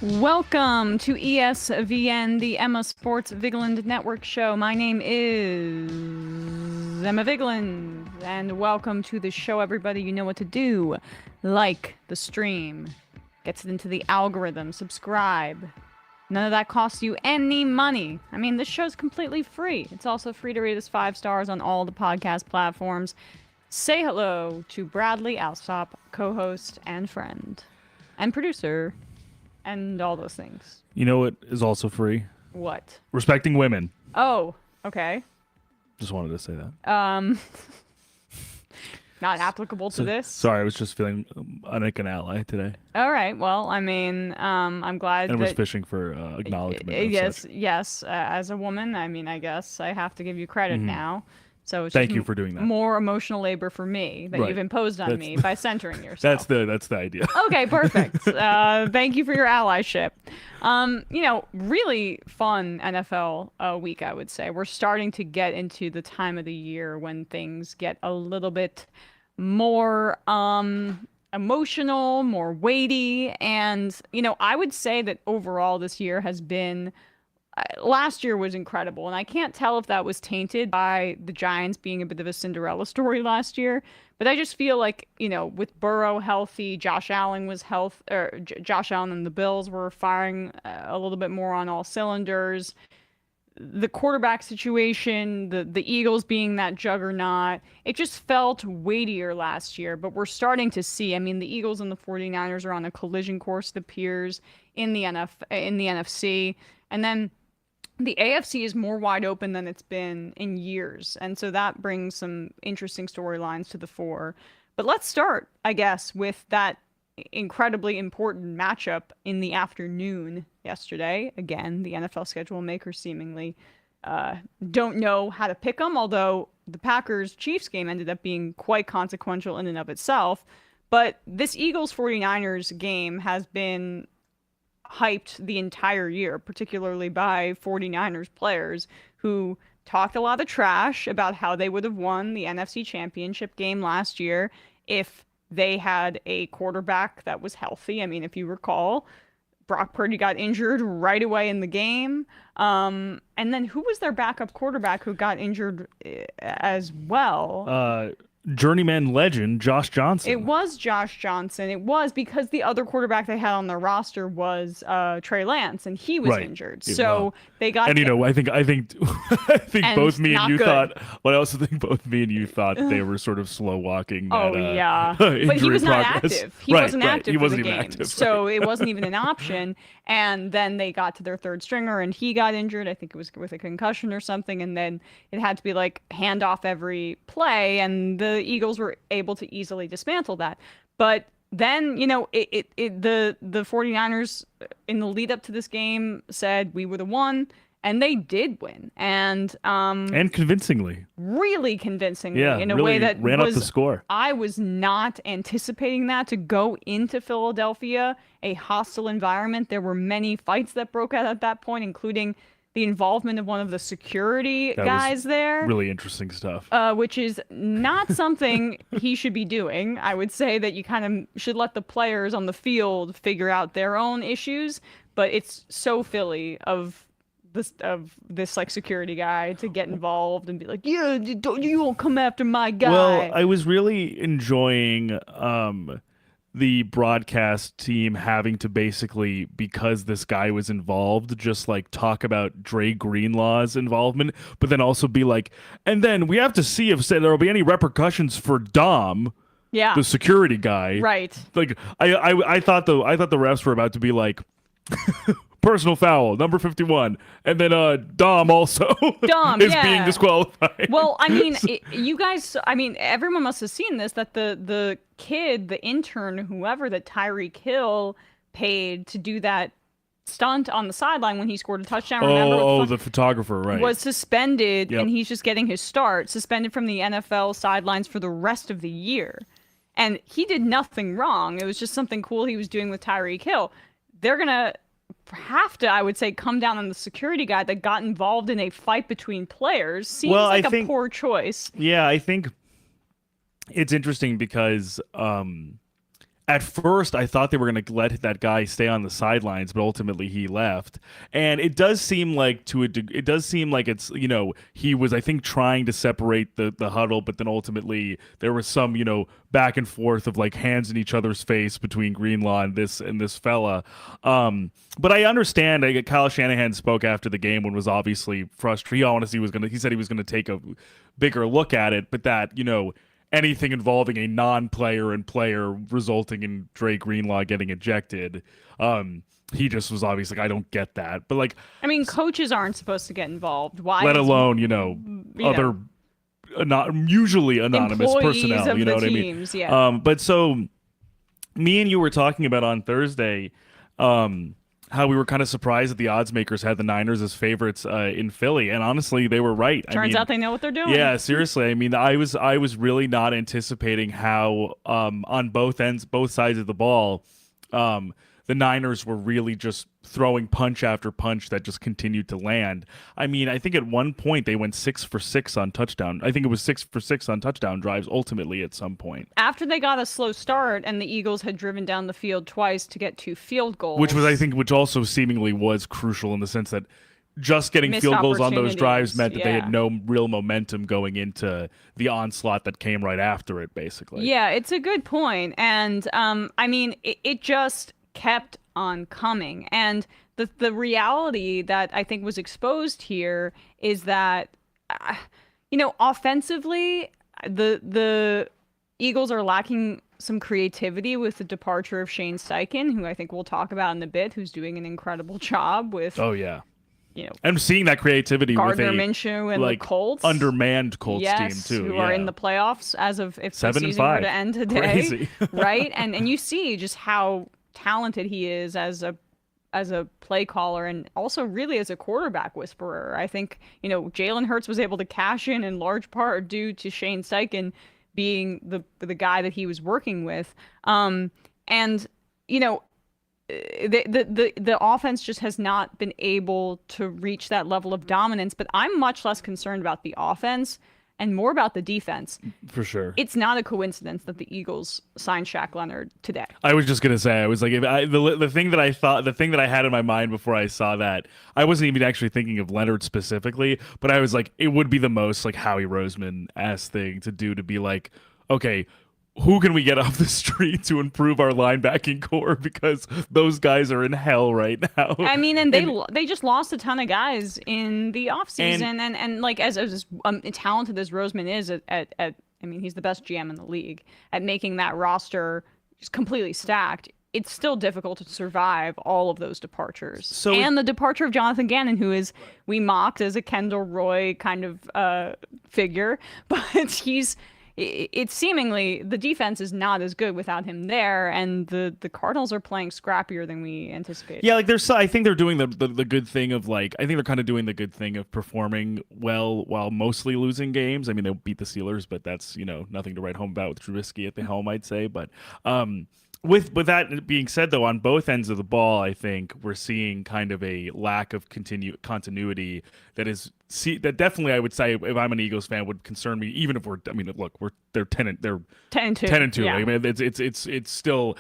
Welcome to ESVN, the Emma Sports Vigland Network show. My name is Emma Vigland, and welcome to the show, everybody. You know what to do. Like the stream, gets it into the algorithm, subscribe. None of that costs you any money. I mean, this show's completely free. It's also free to rate us 5 stars on all the podcast platforms. Say hello to Bradley Alsop, co-host and friend and producer. And all those things. You know what is also free? What? Respecting women. Oh, okay. Just wanted to say that. Not applicable to this. Sorry, I was just feeling like an ally today. All right. Well, I mean, I'm glad and that... was fishing for acknowledgement. Yes. As a woman, I mean, I guess I have to give you credit now. So it's Thank you for doing that. More emotional labor for me that you've imposed on me by centering yourself. That's the idea. Okay, perfect. Thank you for your allyship. Really fun NFL week, I would say. We're starting to get into the time of the year when things get a little bit more emotional, more weighty, and I would say that overall this year has been. Last year was incredible, and I can't tell if that was tainted by the Giants being a bit of a Cinderella story last year, but I just feel like, with Burrow healthy, Josh Allen and the Bills were firing a little bit more on all cylinders. The quarterback situation, the Eagles being that juggernaut, it just felt weightier last year, but we're starting to see, the Eagles and the 49ers are on a collision course, it appears, in the NFC, and then the AFC is more wide open than it's been in years, and so that brings some interesting storylines to the fore. But let's start, I guess, with that incredibly important matchup in the afternoon yesterday. Again, the NFL schedule makers seemingly don't know how to pick them, although the Packers-Chiefs game ended up being quite consequential in and of itself. But this Eagles-49ers game has been hyped the entire year, particularly by 49ers players who talked a lot of trash about how they would have won the NFC Championship game last year if they had a quarterback that was healthy. If you recall, Brock Purdy got injured right away in the game. And then who was their backup quarterback who got injured as well? Journeyman legend Josh Johnson. It was Josh Johnson. It was because the other quarterback they had on their roster was Trey Lance, and he was injured. So they got. And I think both me and you thought. Well, I also think both me and you thought they were sort of slow walking. That, but he was not active. He wasn't active he for wasn't the game, active, so it wasn't even an option. And then they got to their third stringer, and he got injured. I think it was with a concussion or something. And then it had to be like hand off every play, and the Eagles were able to easily dismantle that. But then, the 49ers in the lead up to this game said we would have won, and they did win. And convincingly. Really convincingly, in a really way that ran up the score. I was not anticipating that to go into Philadelphia, a hostile environment. There were many fights that broke out at that point, including the involvement of one of the security guys there. Really interesting stuff. Which is not something he should be doing. I would say that you kind of should let the players on the field figure out their own issues, but it's so Philly of this like security guy to get involved and be like, yeah, you won't come after my guy. Well, I was really enjoying the broadcast team having to basically, because this guy was involved, just like talk about Dre Greenlaw's involvement, but then also be like, and then we have to see if there will be any repercussions for Dom, the security guy. Right. Like I thought the refs were about to be like, personal foul, number 51. And then Dom also is being disqualified. Well, you guys, everyone must have seen this, that the kid, the intern, whoever that Tyreek Hill paid to do that stunt on the sideline when he scored a touchdown. Remember? The photographer, right. Was suspended, and he's just getting his start, suspended from the NFL sidelines for the rest of the year. And he did nothing wrong. It was just something cool he was doing with Tyreek Hill. They're going to have to, I would say, come down on the security guy that got involved in a fight between players. Seems like a poor choice. Yeah, I think it's interesting because at first I thought they were going to let that guy stay on the sidelines, but ultimately he left. And it does seem like it does seem like it's, he was, I think, trying to separate the huddle, but then ultimately there was some, back and forth of like hands in each other's face between Greenlaw and this fella. But I understand. Kyle Shanahan spoke after the game and was obviously frustrated. He said he was going to take a bigger look at it, but that, anything involving a non-player and player resulting in Dre Greenlaw getting ejected, he just was obviously like, I don't get that. But like, I mean, coaches aren't supposed to get involved. Why? Let alone, other not usually anonymous personnel. Of you know the what teams, I mean? Yeah. But so me and you were talking about on Thursday, how we were kind of surprised that the odds makers had the Niners as favorites in Philly, and honestly, they were right. Turns out they know what they're doing. Yeah, seriously. I mean, I was really not anticipating how on both sides of the ball, the Niners were really just throwing punch after punch that just continued to land. I mean, I think at one point they went 6 for 6 on touchdown. I think it was 6 for 6 on touchdown drives ultimately at some point. After they got a slow start and the Eagles had driven down the field twice to get 2 field goals. Which also seemingly was crucial in the sense that just getting Missed field goals on those drives meant that yeah. they had no real momentum going into the onslaught that came right after it, basically. Yeah, it's a good point. And I mean, it just kept on coming. And the reality that I think was exposed here is that, offensively, the Eagles are lacking some creativity with the departure of Shane Steichen, who I think we'll talk about in a bit, who's doing an incredible job with. Oh, yeah. I'm seeing that creativity Gardner with Minshew and like, the Colts, undermanned Colts team too, who are in the playoffs as of if the 7-5. season were to end today, Crazy. right? And you see just how talented he is as a play caller and also really as a quarterback whisperer. I think Jalen Hurts was able to cash in large part due to Shane Steichen being the guy that he was working with, the offense just has not been able to reach that level of dominance. But I'm much less concerned about the offense and more about the defense. For sure. It's not a coincidence that the Eagles signed Shaq Leonard today. I was just going to say, I was like, the thing that I had in my mind before I saw that, I wasn't even actually thinking of Leonard specifically, but I was like, it would be the most like Howie Roseman-ass thing to do, to be like, okay, who can we get off the street to improve our linebacking core, because those guys are in hell right now. I mean, and they just lost a ton of guys in the offseason, and like as talented as Roseman is at I mean, he's the best GM in the league at making that roster just completely stacked. It's still difficult to survive all of those departures. And the departure of Jonathan Gannon, who we mocked as a Kendall Roy kind of figure, but it's seemingly the defense is not as good without him there, and the Cardinals are playing scrappier than we anticipated. Yeah, like I think they're doing the good thing of like, I think they're kind of doing the good thing of performing well while mostly losing games. I mean, they'll beat the Steelers, but that's nothing to write home about with Trubisky at the helm, I'd say. But with that being said, though, on both ends of the ball, I think we're seeing kind of a lack of continuity that definitely, I would say, if I'm an Eagles fan, would concern me. Even if they're 10-2. Yeah. I mean, it's still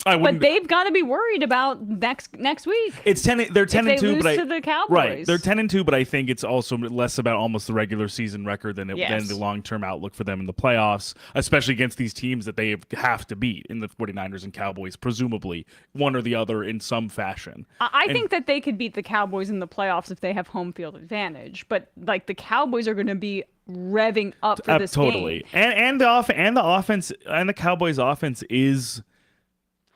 I wouldn't. But they've got to be worried about next week. It's 10. They're 10-2, but to the Cowboys. Right, they're 10-2, but I think it's also less about almost the regular season record than the long-term outlook for them in the playoffs, especially against these teams that they have to beat in the 49ers and Cowboys, presumably one or the other in some fashion. I think that they could beat the Cowboys in the playoffs if they have home field advantage, but like the Cowboys are going to be revving up for this totally. game. And the offense and the Cowboys offense is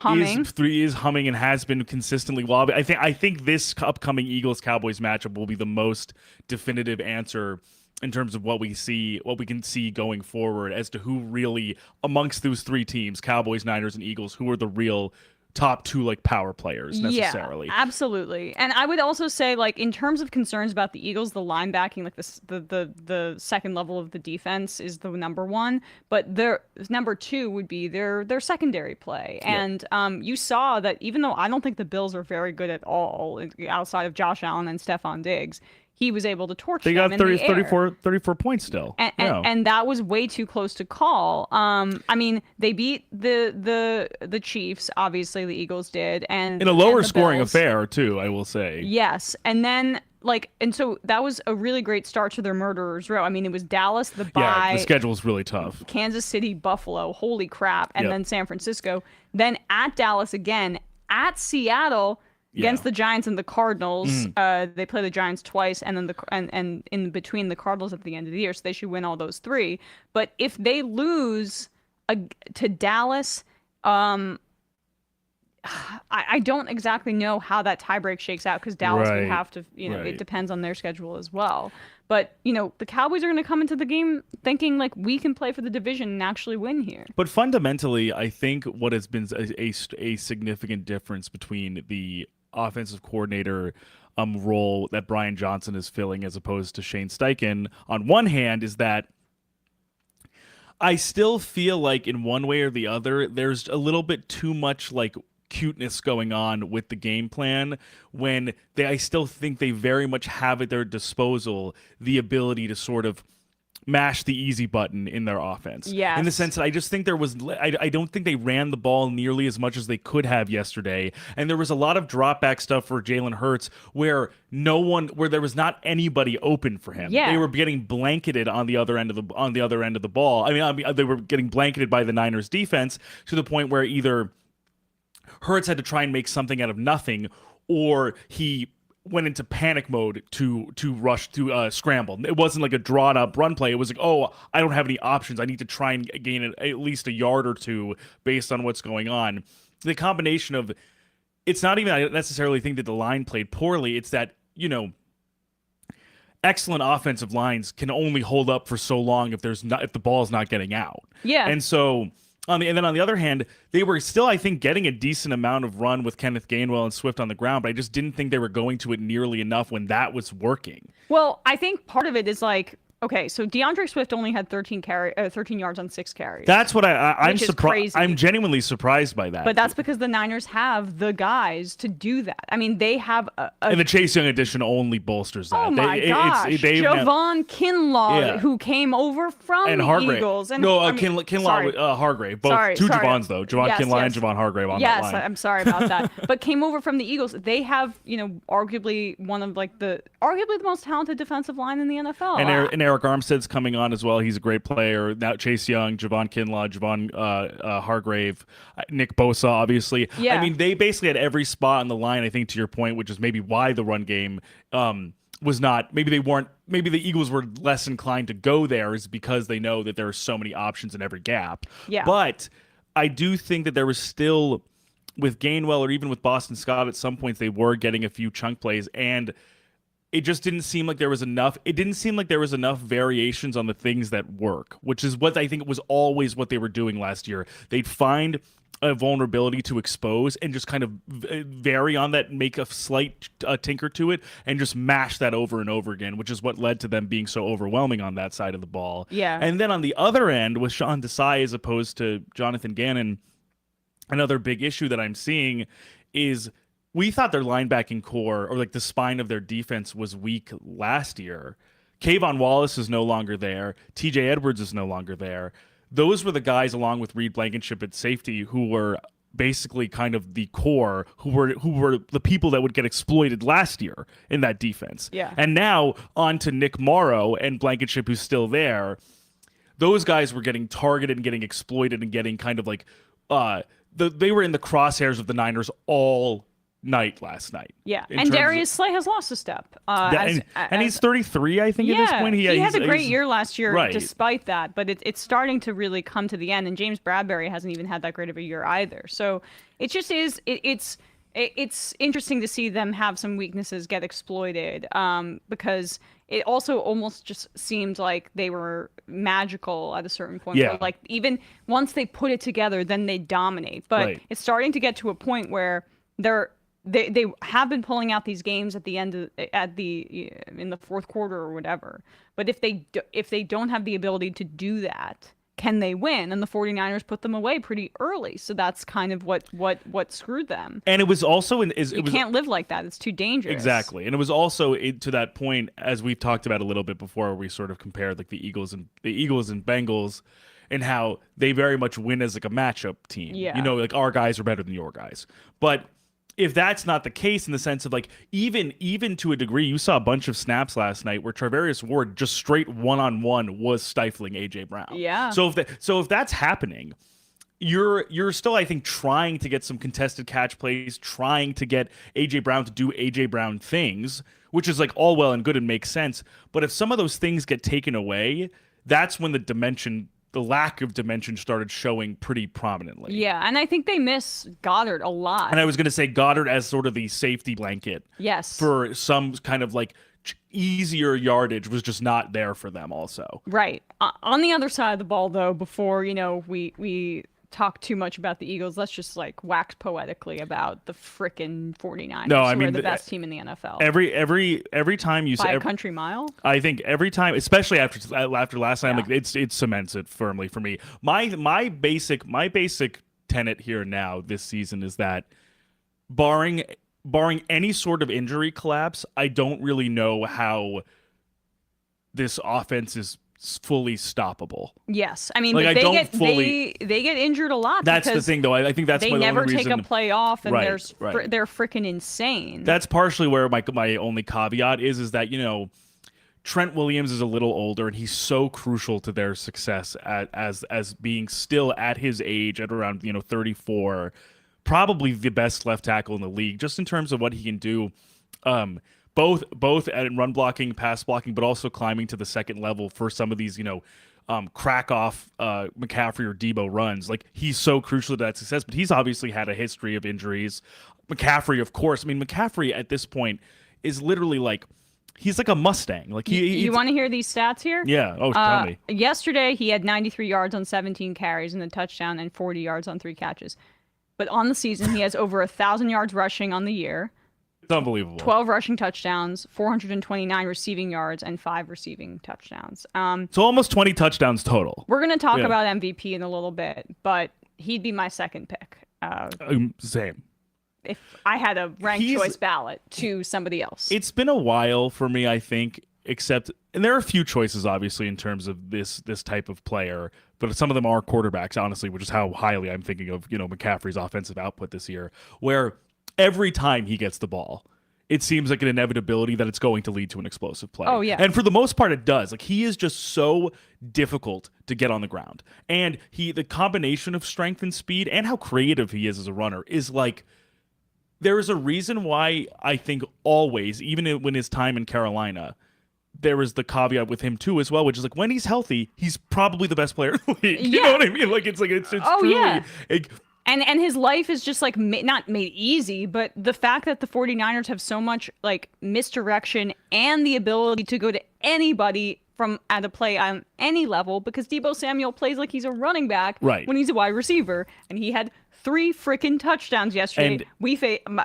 humming. Is humming and has been consistently well. I think this upcoming Eagles-Cowboys matchup will be the most definitive answer in terms of what we can see going forward as to who really, amongst those three teams, Cowboys, Niners, and Eagles, who are the real top two like power players necessarily. Yeah, absolutely. And I would also say, like, in terms of concerns about the Eagles, the linebacking, like the second level of the defense is the number one, but their number two would be their secondary play. And you saw that even though I don't think the Bills are very good at all outside of Josh Allen and Stephon Diggs, he was able to torch They them got in 30, the air. 34 points still. And that was way too close to call. I mean, they beat the Chiefs, obviously the Eagles did, and In a lower and the scoring Bills. affair, too, I will say. Yes, and then and so that was a really great start to their murderers row. I mean, it was Dallas, the Yeah, bye, the schedule's really tough. Kansas City, Buffalo, holy crap, and Yep. then San Francisco, then at Dallas again, at Seattle against the Giants and the Cardinals. They play the Giants twice, and then and in between the Cardinals at the end of the year, so they should win all those three. But if they lose to Dallas, I don't exactly know how that tiebreak shakes out because Dallas would have to, it depends on their schedule as well. But, the Cowboys are going to come into the game thinking like we can play for the division and actually win here. But fundamentally, I think what has been a significant difference between the offensive coordinator role that Brian Johnson is filling as opposed to Shane Steichen, on one hand, is that I still feel like in one way or the other, there's a little bit too much like cuteness going on with the game plan when I still think they very much have at their disposal the ability to sort of mash the easy button in their offense. Yes. In the sense that I just think I don't think they ran the ball nearly as much as they could have yesterday. And there was a lot of drop back stuff for Jalen Hurts where there was not anybody open for him. Yeah. They were getting blanketed on the other end of the ball. I mean, they were getting blanketed by the Niners defense to the point where either Hurts had to try and make something out of nothing, or he went into panic mode to rush to scramble. It wasn't like a drawn up run play. It was like, oh, I don't have any options. I need to try and gain at least a yard or two based on what's going on. The combination of it's not even I necessarily think that the line played poorly. It's that excellent offensive lines can only hold up for so long if the ball is not getting out. Yeah, and so. And then on the other hand, they were still, I think, getting a decent amount of run with Kenneth Gainwell and Swift on the ground, but I just didn't think they were going to it nearly enough when that was working. Well, I think part of it is like, okay, so DeAndre Swift only had 13 yards on 6 carries. That's what I'm surprised. I'm genuinely surprised by that. But that's because the Niners have the guys to do that. I mean, they have and the Chase Young edition only bolsters that. Oh my gosh, Javon Kinlaw, who came over from the Eagles. And, Kinlaw, Hargrave. Both two Javons though. Javon Kinlaw and Javon Hargrave on that line. Yes, I'm sorry about that. But came over from the Eagles. They have, arguably one of the most talented defensive line in the NFL. And Eric Armstead's coming on as well. He's a great player. Now Chase Young, Javon Kinlaw, Javon Hargrave, Nick Bosa, obviously. Yeah. I mean, they basically had every spot on the line, I think, to your point, which is maybe why the run game was not, maybe the Eagles were less inclined to go there is because they know that there are so many options in every gap. Yeah. But I do think that there was still, with Gainwell or even with Boston Scott, at some points they were getting a few chunk plays, and it just didn't seem like there was enough. It didn't seem like there was enough variations on the things that work, which is what I think was always what they were doing last year. They'd find a vulnerability to expose and just kind of vary on that, make a slight tinker to it, and just mash that over and over again, which is what led to them being so overwhelming on that side of the ball. Yeah. And then on the other end, with Sean Desai as opposed to Jonathan Gannon, another big issue that I'm seeing is we thought their linebacking core, or like the spine of their defense, was weak last year. Kayvon Wallace is no longer there. TJ Edwards is no longer there. Those were the guys, along with Reed Blankenship at safety, who were basically kind of the core, who were the people that would get exploited last year in that defense. Yeah. And now on to Nick Morrow and Blankenship, who's still there. Those guys were getting targeted and getting exploited and getting kind of like they were in the crosshairs of the Niners all night last night. Yeah, and Darius Slay has lost a step. And he's 33, I think, at this point. He had a great year last year despite that, but it's starting to really come to the end, and James Bradbury hasn't even had that great of a year either. So it just is, it's interesting to see them have some weaknesses get exploited, because it also almost just seemed like they were magical at a certain point. Yeah. Where, like, even once they put it together, then they dominate. But it's starting to get to a point where they have been pulling out these games at the end of, in the fourth quarter or whatever. But if they don't have the ability to do that can they win? And the 49ers put them away pretty early. So that's kind of what screwed them. And it was also You can't live like that. It's too dangerous. Exactly. And it was also to that point, as we've talked about a little bit before, where we sort of compared like the Eagles and Bengals and how they very much win as like a matchup team. Yeah. You know, like our guys are better than your guys. But if that's not the case, in the sense of like even to a degree, you saw a bunch of snaps last night where Charvarius Ward just straight one-on-one was stifling AJ Brown. Yeah. So if that's happening, you're still, I think, trying to get some contested catch plays, trying to get AJ Brown to do AJ Brown things, which is like all well and good and makes sense. But if some of those things get taken away, that's when the lack of dimension started showing pretty prominently. Yeah, and I think they miss Goddard a lot. And I was going to say Goddard as sort of the safety blanket. Yes. For some kind of like easier yardage was just not there for them also. Right. On the other side of the ball, though, before, we talk too much about the Eagles, let's just like wax poetically about the frickin' 49ers. No, I who mean, are the best team in the NFL. Every time you By say a country mile? I think every time, especially after last time, Yeah. like it cements it firmly for me. My basic tenet here now this season is that barring any sort of injury collapse, I don't really know how this offense is fully stoppable. Yes, I mean, Like, but I they don't get fully- they get injured a lot. That's the because thing, though. I think that's they my never only take reason. a play off, and Right, they're freaking insane. That's partially where my only caveat is that Trent Williams is a little older, and he's so crucial to their success as being still at his age at around 34, probably the best left tackle in the league, just in terms of what he can do. Both at run blocking, pass blocking, but also climbing to the second level for some of these, crack off McCaffrey or Debo runs. Like, he's so crucial to that success, but he's obviously had a history of injuries. McCaffrey, of course. I mean, McCaffrey at this point is literally like, he's like a Mustang. Like you want to hear these stats here? Yeah. Oh, tell me. Yesterday, he had 93 yards on 17 carries and a touchdown and 40 yards on 3 catches. But on the season, he has over 1,000 yards rushing on the year. It's unbelievable. 12 rushing touchdowns, 429 receiving yards, and 5 receiving touchdowns. So almost 20 touchdowns total. We're going to talk about MVP in a little bit, but he'd be my second pick. Same. If I had a ranked choice ballot to somebody else. It's been a while for me, I think, and there are a few choices, obviously, in terms of this type of player, but some of them are quarterbacks, honestly, which is how highly I'm thinking of, McCaffrey's offensive output this year, where every time he gets the ball, it seems like an inevitability that it's going to lead to an explosive play. Oh, yeah. And for the most part, it does. Like, he is just so difficult to get on the ground. And the combination of strength and speed and how creative he is as a runner is like, there is a reason why I think always, even when his time in Carolina, there is the caveat with him too as well, which is like, when he's healthy, he's probably the best player in the league. You know what I mean? Like, it's truly, yeah. And his life is just like not made easy, but the fact that the 49ers have so much like misdirection and the ability to go to anybody at a play on any level, because Deebo Samuel plays like he's a running back when he's a wide receiver, and he had 3 freaking touchdowns yesterday. And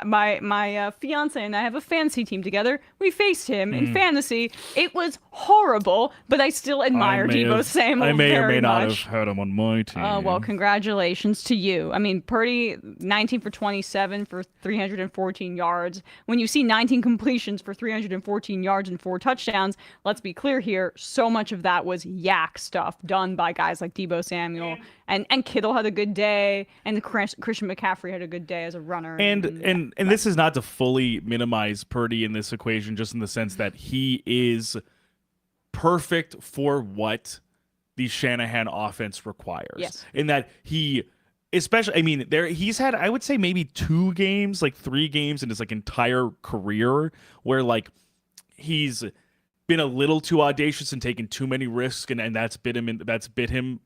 my fiance and I have a fantasy team together. We faced him in fantasy. It was horrible, but I still admire Deebo Samuel. I may or may not much. have had him on my team. Oh, well, congratulations to you. I mean, Purdy, 19 for 27 for 314 yards. When you see 19 completions for 314 yards and 4 touchdowns, let's be clear here, so much of that was yak stuff done by guys like Deebo Samuel. And Kittle had a good day, and Christian McCaffrey had a good day as a runner. And this is not to fully minimize Purdy in this equation, just in the sense that he is perfect for what the Shanahan offense requires. Yes. In that he's had, I would say, maybe 2 games, like 3 games in his like entire career where like he's been a little too audacious and taken too many risks, and that's bit him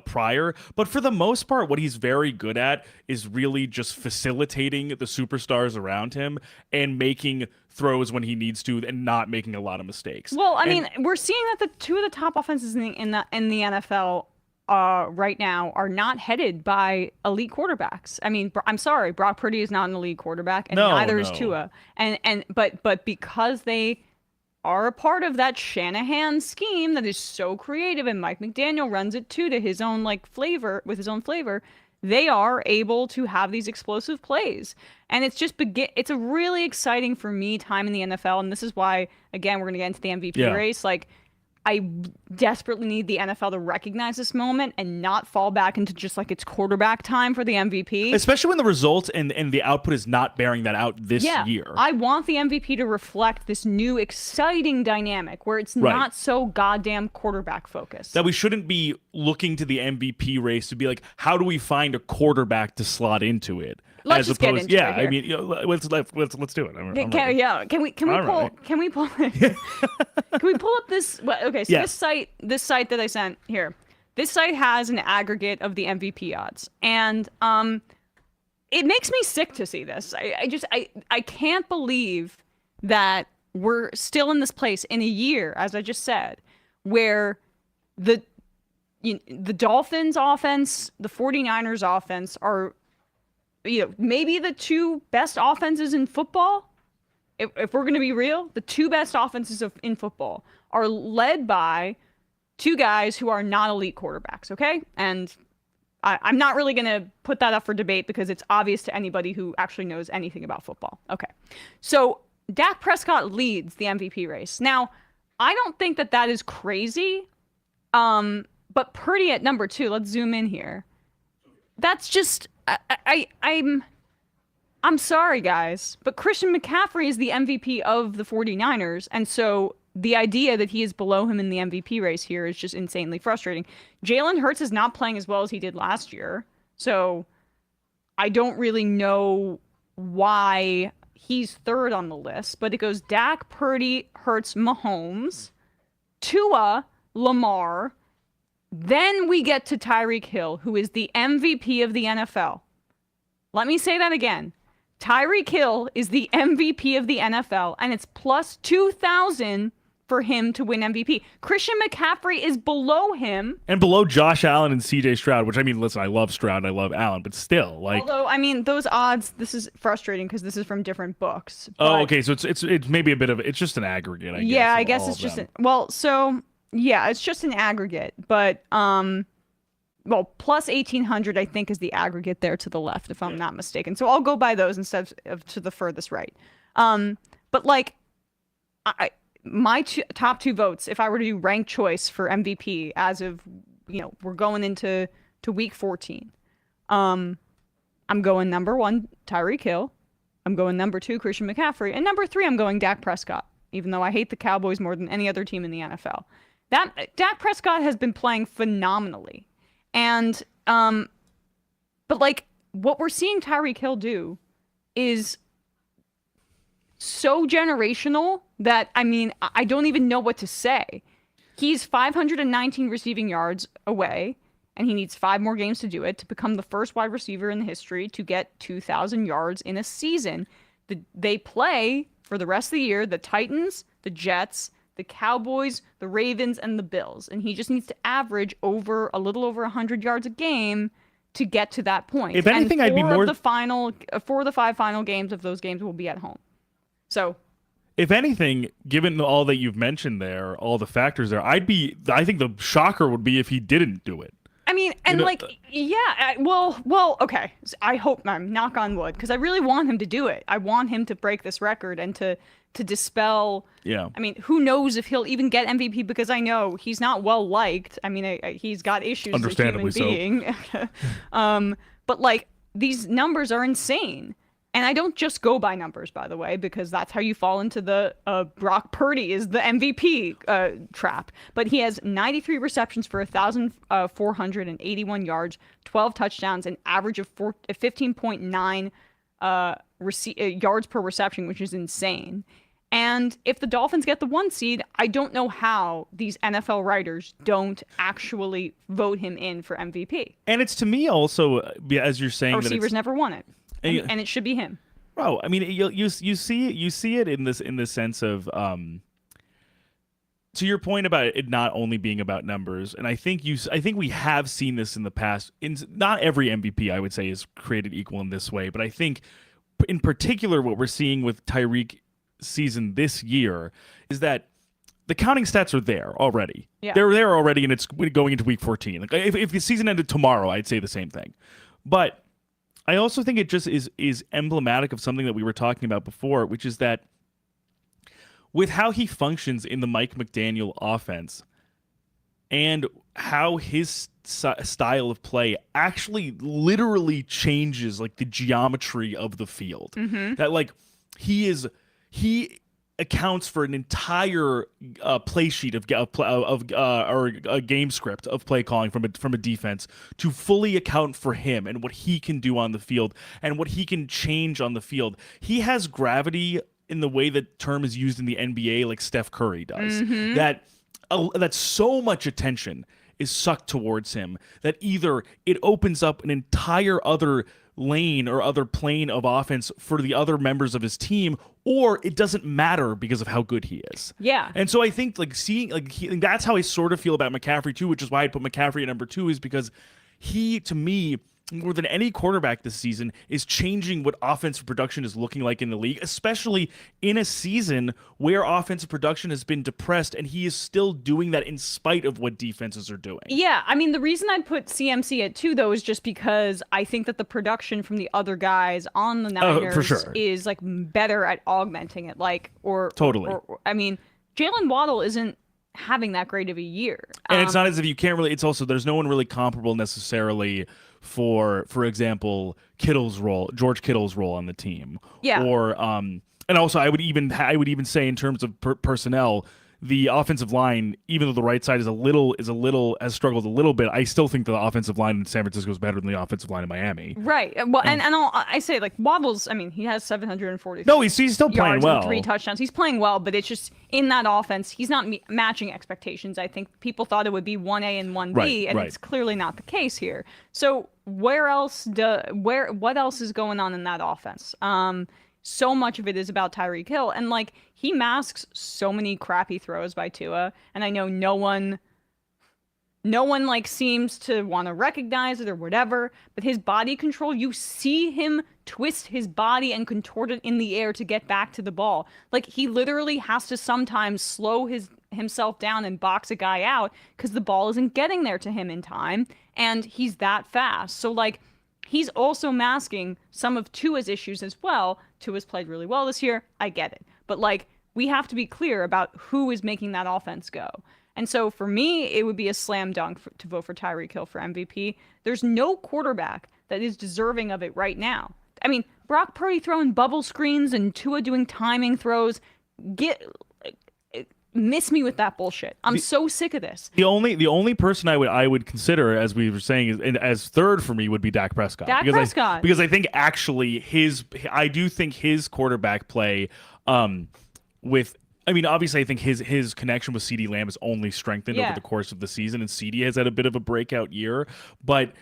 prior. But for the most part, what he's very good at is really just facilitating the superstars around him and making throws when he needs to, and not making a lot of mistakes. Well, I mean, we're seeing that the 2 of the top offenses in the NFL right now are not headed by elite quarterbacks. I mean, I'm sorry, Brock Purdy is not an elite quarterback, and neither is Tua. But because they are a part of that Shanahan scheme that is so creative, and Mike McDaniel runs it too to his own like flavor with his own flavor. They are able to have these explosive plays, and it's just it's a really exciting for me time in the NFL, and this is why again we're gonna get into the MVP race. Like, I desperately need the NFL to recognize this moment and not fall back into just like it's quarterback time for the MVP. Especially when the results and the output is not bearing that out this year. I want the MVP to reflect this new exciting dynamic where it's not so goddamn quarterback focused. That we shouldn't be looking to the MVP race to be like, how do we find a quarterback to slot into it? Let's just get into it here. I mean, let's do it. Can we pull up this? Well, okay, so this site that I sent here, this site has an aggregate of the MVP odds, and it makes me sick to see this. I can't believe that we're still in this place in a year, as I just said, where the Dolphins offense, the 49ers offense are, maybe the two best offenses in football. If we're going to be real, the two best offenses in football are led by two guys who are not elite quarterbacks, okay? And I'm not really going to put that up for debate because it's obvious to anybody who actually knows anything about football. Okay. So Dak Prescott leads the MVP race. Now, I don't think that is crazy, but Purdy at number 2, let's zoom in here. That's just... I'm sorry, guys, but Christian McCaffrey is the MVP of the 49ers, and so the idea that he is below him in the MVP race here is just insanely frustrating. Jalen Hurts is not playing as well as he did last year, so I don't really know why he's third on the list, but it goes Dak, Purdy, Hurts, Mahomes, Tua, Lamar. Then we get to Tyreek Hill, who is the MVP of the NFL. Let me say that again. Tyreek Hill is the MVP of the NFL, and it's plus 2,000 for him to win MVP. Christian McCaffrey is below him. And below Josh Allen and CJ Stroud, which, I mean, listen, I love Stroud, I love Allen, but still, like... Although, I mean, those odds, this is frustrating because this is from different books. Oh, okay, so it's maybe a bit of... It's just an aggregate, I guess. Yeah, I guess it's just... Yeah, it's just an aggregate, but plus 1,800 I think is the aggregate there to the left, if I'm not mistaken. So I'll go by those instead of to the furthest right. But like, my top 2 votes, if I were to do rank choice for MVP as of we're going into week 14, I'm going number 1 Tyreek Hill, I'm going number 2 Christian McCaffrey, and number 3 I'm going Dak Prescott, even though I hate the Cowboys more than any other team in the NFL. Dak Prescott has been playing phenomenally. And, but like, what we're seeing Tyreek Hill do is so generational that, I mean, I don't even know what to say. He's 519 receiving yards away, and he needs 5 more games to do it to become the first wide receiver in the history to get 2,000 yards in a season. They play for the rest of the year the Titans, the Jets, the Cowboys, the Ravens, and the Bills. And he just needs to average a little over 100 yards a game to get to that point. If anything, I'd be more... 4 of the 5 final games of those games will be at home. So... If anything, given all that you've mentioned there, all the factors there, I think the shocker would be if he didn't do it. I mean, and well, okay. I hope, knock on wood, because I really want him to do it. I want him to break this record and to dispel. Yeah. I mean, who knows if he'll even get MVP, because I know he's not well liked. I mean, he's got issues as a human being. But like, these numbers are insane. And I don't just go by numbers, by the way, because that's how you fall into the Brock Purdy is the MVP trap. But he has 93 receptions for 1,481 yards, 12 touchdowns, an average of 15.9 yards per reception, which is insane. And if the Dolphins get the 1 seed, I don't know how these NFL writers don't actually vote him in for MVP. And it's, to me, also, as you're saying, our receivers never won it. And it should be him. Bro, I mean, you see it in this sense of to your point about it not only being about numbers, and I think we have seen this in the past. Not every MVP, I would say, is created equal in this way, but I think in particular what we're seeing with Tyreek season this year is that the counting stats are there already. Yeah. They're there already, and it's going into week 14. Like if the season ended tomorrow, I'd say the same thing. But I also think it just is emblematic of something that we were talking about before, which is that with how he functions in the Mike McDaniel offense and how his style of play actually literally changes like the geometry of the field. That like he accounts for an entire play sheet or a game script of play calling from a defense to fully account for him and what he can do on the field and what he can change on the field. He has gravity in the way that term is used in the NBA, like Steph Curry does. That so much attention is sucked towards him that either it opens up an entire other lane or other plane of offense for the other members of his team, or it doesn't matter because of how good he is. Yeah. And so I think that's how I sort of feel about McCaffrey too, which is why I put McCaffrey at number 2, is because he, to me, more than any quarterback this season, is changing what offensive production is looking like in the league, especially in a season where offensive production has been depressed, and he is still doing that in spite of what defenses are doing. Yeah, I mean, the reason I'd put CMC at 2, though, is just because I think that the production from the other guys on the Niners for sure. is like better at augmenting it. Totally. I mean, Jalen Waddle isn't having that great of a year. And it's not as if you can't really, it's also, there's no one really comparable necessarily for example, George Kittle's role on the team. Yeah. Or, and also I would even say in terms of personnel, the offensive line, even though the right side has struggled a little bit, I still think the offensive line in San Francisco is better than the offensive line in Miami. Right. Well, and I say, like, Waddle's, I mean, he has 740. No, he's still playing well. And 3 touchdowns. He's playing well, but it's just in that offense, he's not matching expectations. I think people thought it would be 1A and 1B, and it's clearly not the case here. So what else is going on in that offense? So much of it is about Tyreek Hill, and like he masks so many crappy throws by Tua, and I know no one like seems to want to recognize it or whatever, but his body control, you see him twist his body and contort it in the air to get back to the ball. Like he literally has to sometimes slow himself down and box a guy out because the ball isn't getting there to him in time, and he's that fast. So like he's also masking some of Tua's issues as well. Tua's played really well this year. I get it. But, like, we have to be clear about who is making that offense go. And so, for me, it would be a slam dunk to vote for Tyreek Hill for MVP. There's no quarterback that is deserving of it right now. I mean, Brock Purdy throwing bubble screens and Tua doing timing throws. Miss me with that bullshit. I'm so sick of this. The only person I would consider, as we were saying, as third for me would be Dak Prescott. Because I think actually I do think his quarterback play obviously I think his connection with CeeDee Lamb has only strengthened over the course of the season, and CeeDee has had a bit of a breakout year. But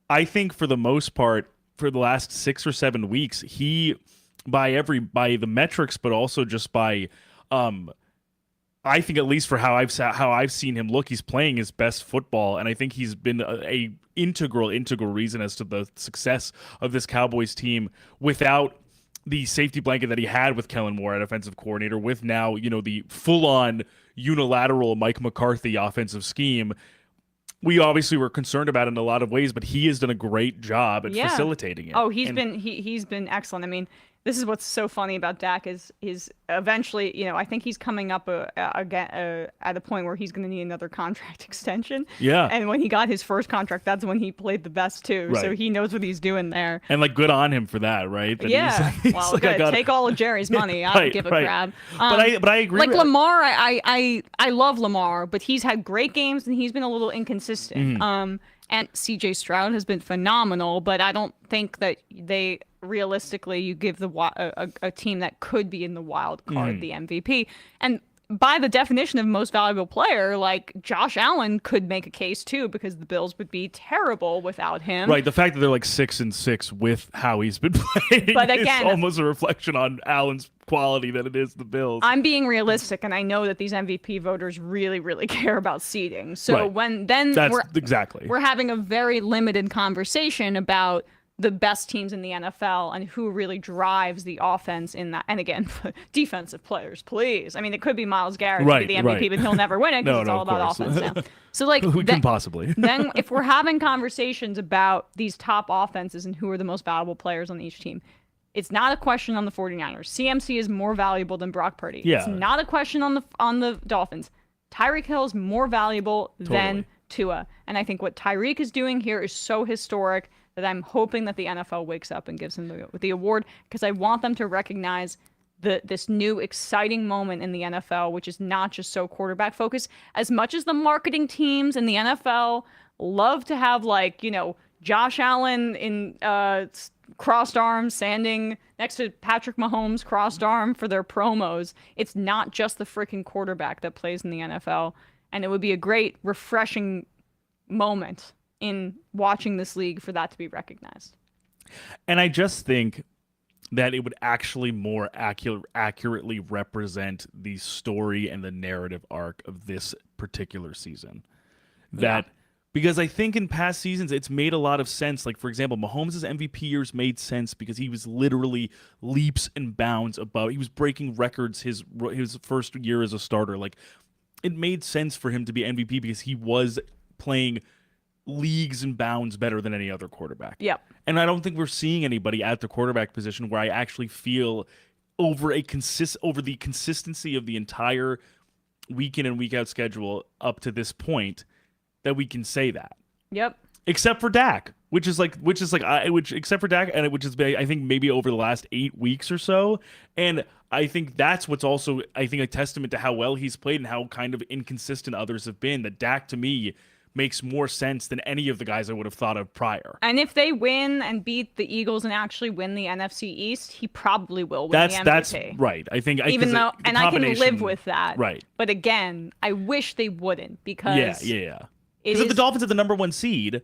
I think for the most part, for the last 6 or 7 weeks, he by the metrics, but also just by I think at least for how I've seen him look, he's playing his best football, and I think he's been a integral reason as to the success of this Cowboys team without the safety blanket that he had with Kellen Moore at offensive coordinator, with now, the full-on unilateral Mike McCarthy offensive scheme. We obviously were concerned about it in a lot of ways, but he has done a great job at facilitating it. Oh, he's been excellent. I mean, this is what's so funny about Dak is eventually, I think he's coming up at a point where he's going to need another contract extension. Yeah. And when he got his first contract, that's when he played the best too. Right. So he knows what he's doing there. And like, good on him for that, right? That well, good. Take all of Jerry's money. I don't give a crap. But I agree. Like Lamar, I love Lamar, but he's had great games and he's been a little inconsistent. Mm-hmm. And CJ Stroud has been phenomenal, but I don't think that realistically you give a team that could be in the wild card the MVP. And by the definition of most valuable player, like Josh Allen could make a case too, because the Bills would be terrible without him. Right. The fact that they're like 6-6 with how he's been playing is almost a reflection on Allen's quality than it is the Bills. I'm being realistic, and I know that these MVP voters really, really care about seeding. So we're having a very limited conversation about the best teams in the NFL and who really drives the offense in that. And again, defensive players, please. I mean, it could be Myles Garrett to be the MVP, but he'll never win it because it's all about offense now. So like, who can possibly? Then if we're having conversations about these top offenses and who are the most valuable players on each team, it's not a question on the 49ers. CMC is more valuable than Brock Purdy. Yeah. It's not a question on the Dolphins. Tyreek Hill is more valuable than Tua. And I think what Tyreek is doing here is so historic that I'm hoping that the NFL wakes up and gives him the award, because I want them to recognize this new exciting moment in the NFL, which is not just so quarterback focused. As much as the marketing teams in the NFL love to have, like, you know, Josh Allen in crossed arms standing next to Patrick Mahomes crossed arm for their promos, it's not just the freaking quarterback that plays in the NFL. And it would be a great, refreshing moment in watching this league for that to be recognized. And I just think that it would actually more accurately represent the story and the narrative arc of this particular season. Because I think in past seasons, it's made a lot of sense. Like, for example, Mahomes' MVP years made sense because he was literally leaps and bounds above. He was breaking records his first year as a starter. Like, it made sense for him to be MVP because he was playing leagues and bounds better than any other quarterback. Yep. And I don't think we're seeing anybody at the quarterback position where I actually feel over the consistency of the entire week in and week out schedule up to this point that we can say that. Yep. Except for Dak, which is except for Dak, and which is, I think, maybe over the last 8 weeks or so. And I think that's what's also, I think, a testament to how well he's played and how kind of inconsistent others have been. That Dak, to me, makes more sense than any of the guys I would have thought of prior. And if they win and beat the Eagles and actually win the NFC East, he probably will win the MVP. That's right. I think even though, and I can live with that. Right. But again, I wish they wouldn't, because yeah. Because if the Dolphins are the number 1 seed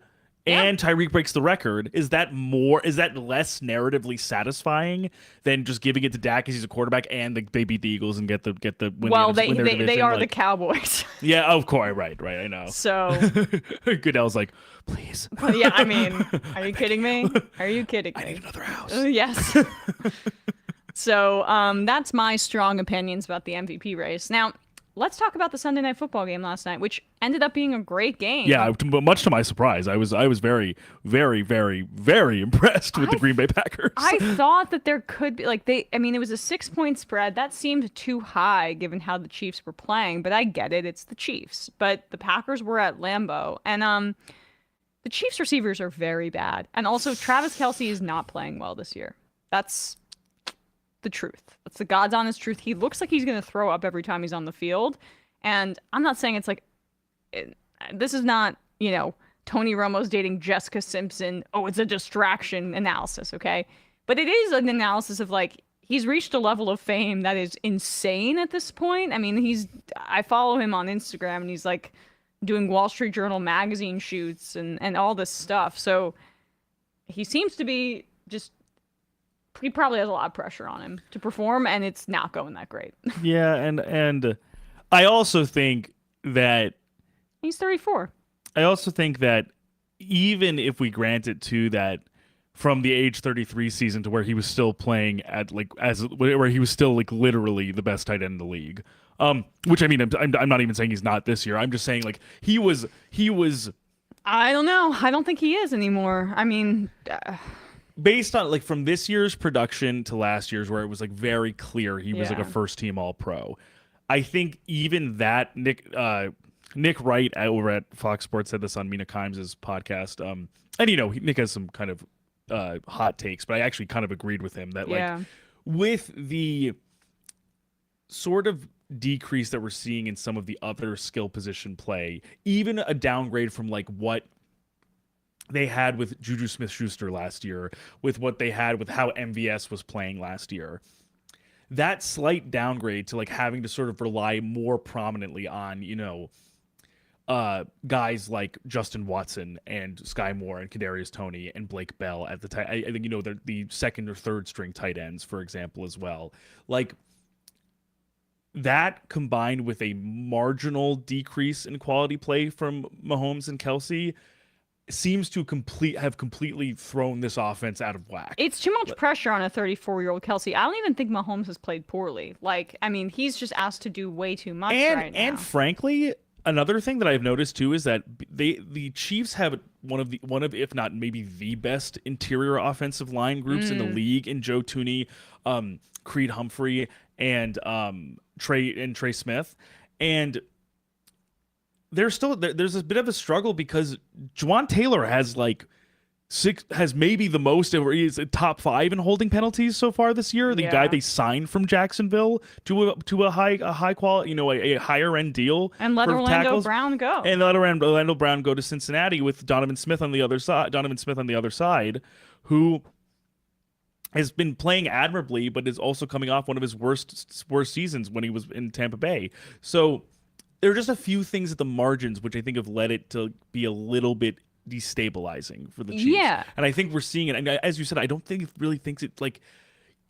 and Tyreek breaks the record, is that less narratively satisfying than just giving it to Dak because he's a quarterback and they beat the Eagles and get the win? Well, win their division? They are the Cowboys. Yeah, of course, right. I know. So Goodell's like, please. Yeah, I mean, are you kidding me? Are you kidding me? I need another house. Yes. So that's my strong opinions about the MVP race. Now, let's talk about the Sunday Night Football game last night, which ended up being a great game. Yeah, much to my surprise, I was very, very, very, very impressed with the Green Bay Packers. I thought that there could be, it was a 6-point spread. That seemed too high given how the Chiefs were playing, but I get it. It's the Chiefs. But the Packers were at Lambeau, and the Chiefs receivers are very bad. And also, Travis Kelce is not playing well this year. That's the truth. That's the God's honest truth. He looks like he's going to throw up every time he's on the field. And I'm not saying it's like, this is not, Tony Romo's dating Jessica Simpson. Oh, it's a distraction analysis, okay? But it is an analysis of, like, he's reached a level of fame that is insane at this point. I mean, I follow him on Instagram, and he's like doing Wall Street Journal magazine shoots and all this stuff. So he seems to be he probably has a lot of pressure on him to perform, and it's not going that great. Yeah, and I also think that he's 34. I also think that even if we grant it to that, from the age 33 season to where he was still playing at where he was still like literally the best tight end in the league. Which I mean, I'm not even saying he's not this year. I'm just saying, like, he was. I don't know. I don't think he is anymore. I mean. Based on, like, from this year's production to last year's, where it was like very clear he was like a first team All Pro, I think even that Nick Wright over at Fox Sports said this on Mina Kimes' podcast, and Nick has some kind of hot takes, but I actually kind of agreed with him that like with the sort of decrease that we're seeing in some of the other skill position play, even a downgrade from like what they had with Juju Smith-Schuster last year, with what they had with how MVS was playing last year. That slight downgrade to like having to sort of rely more prominently on, guys like Justin Watson and Sky Moore and Kadarius Toney and Blake Bell at the time. I think, the second or third string tight ends, for example, as well. Like, that combined with a marginal decrease in quality play from Mahomes and Kelce, seems to have completely thrown this offense out of whack. It's too much pressure on a 34-year-old Kelsey. I don't even think Mahomes has played poorly. Like, I mean, he's just asked to do way too much right now. And frankly, another thing that I've noticed too is that the Chiefs have one of if not maybe the best interior offensive line groups in the league in Joe Tooney, Creed Humphrey, and Trey Smith, and there's a bit of a struggle because Juwan Taylor has maybe the most, or he's top 5 in holding penalties so far this year. The guy they signed from Jacksonville to a high quality, a higher end deal, and let Orlando Brown go, and let Orlando Brown go to Cincinnati with Donovan Smith on the other side, who has been playing admirably, but is also coming off one of his worst seasons when he was in Tampa Bay. So there are just a few things at the margins which I think have led it to be a little bit destabilizing for the Chiefs. Yeah. And I think we're seeing it. And as you said, I don't think it really thinks it, like,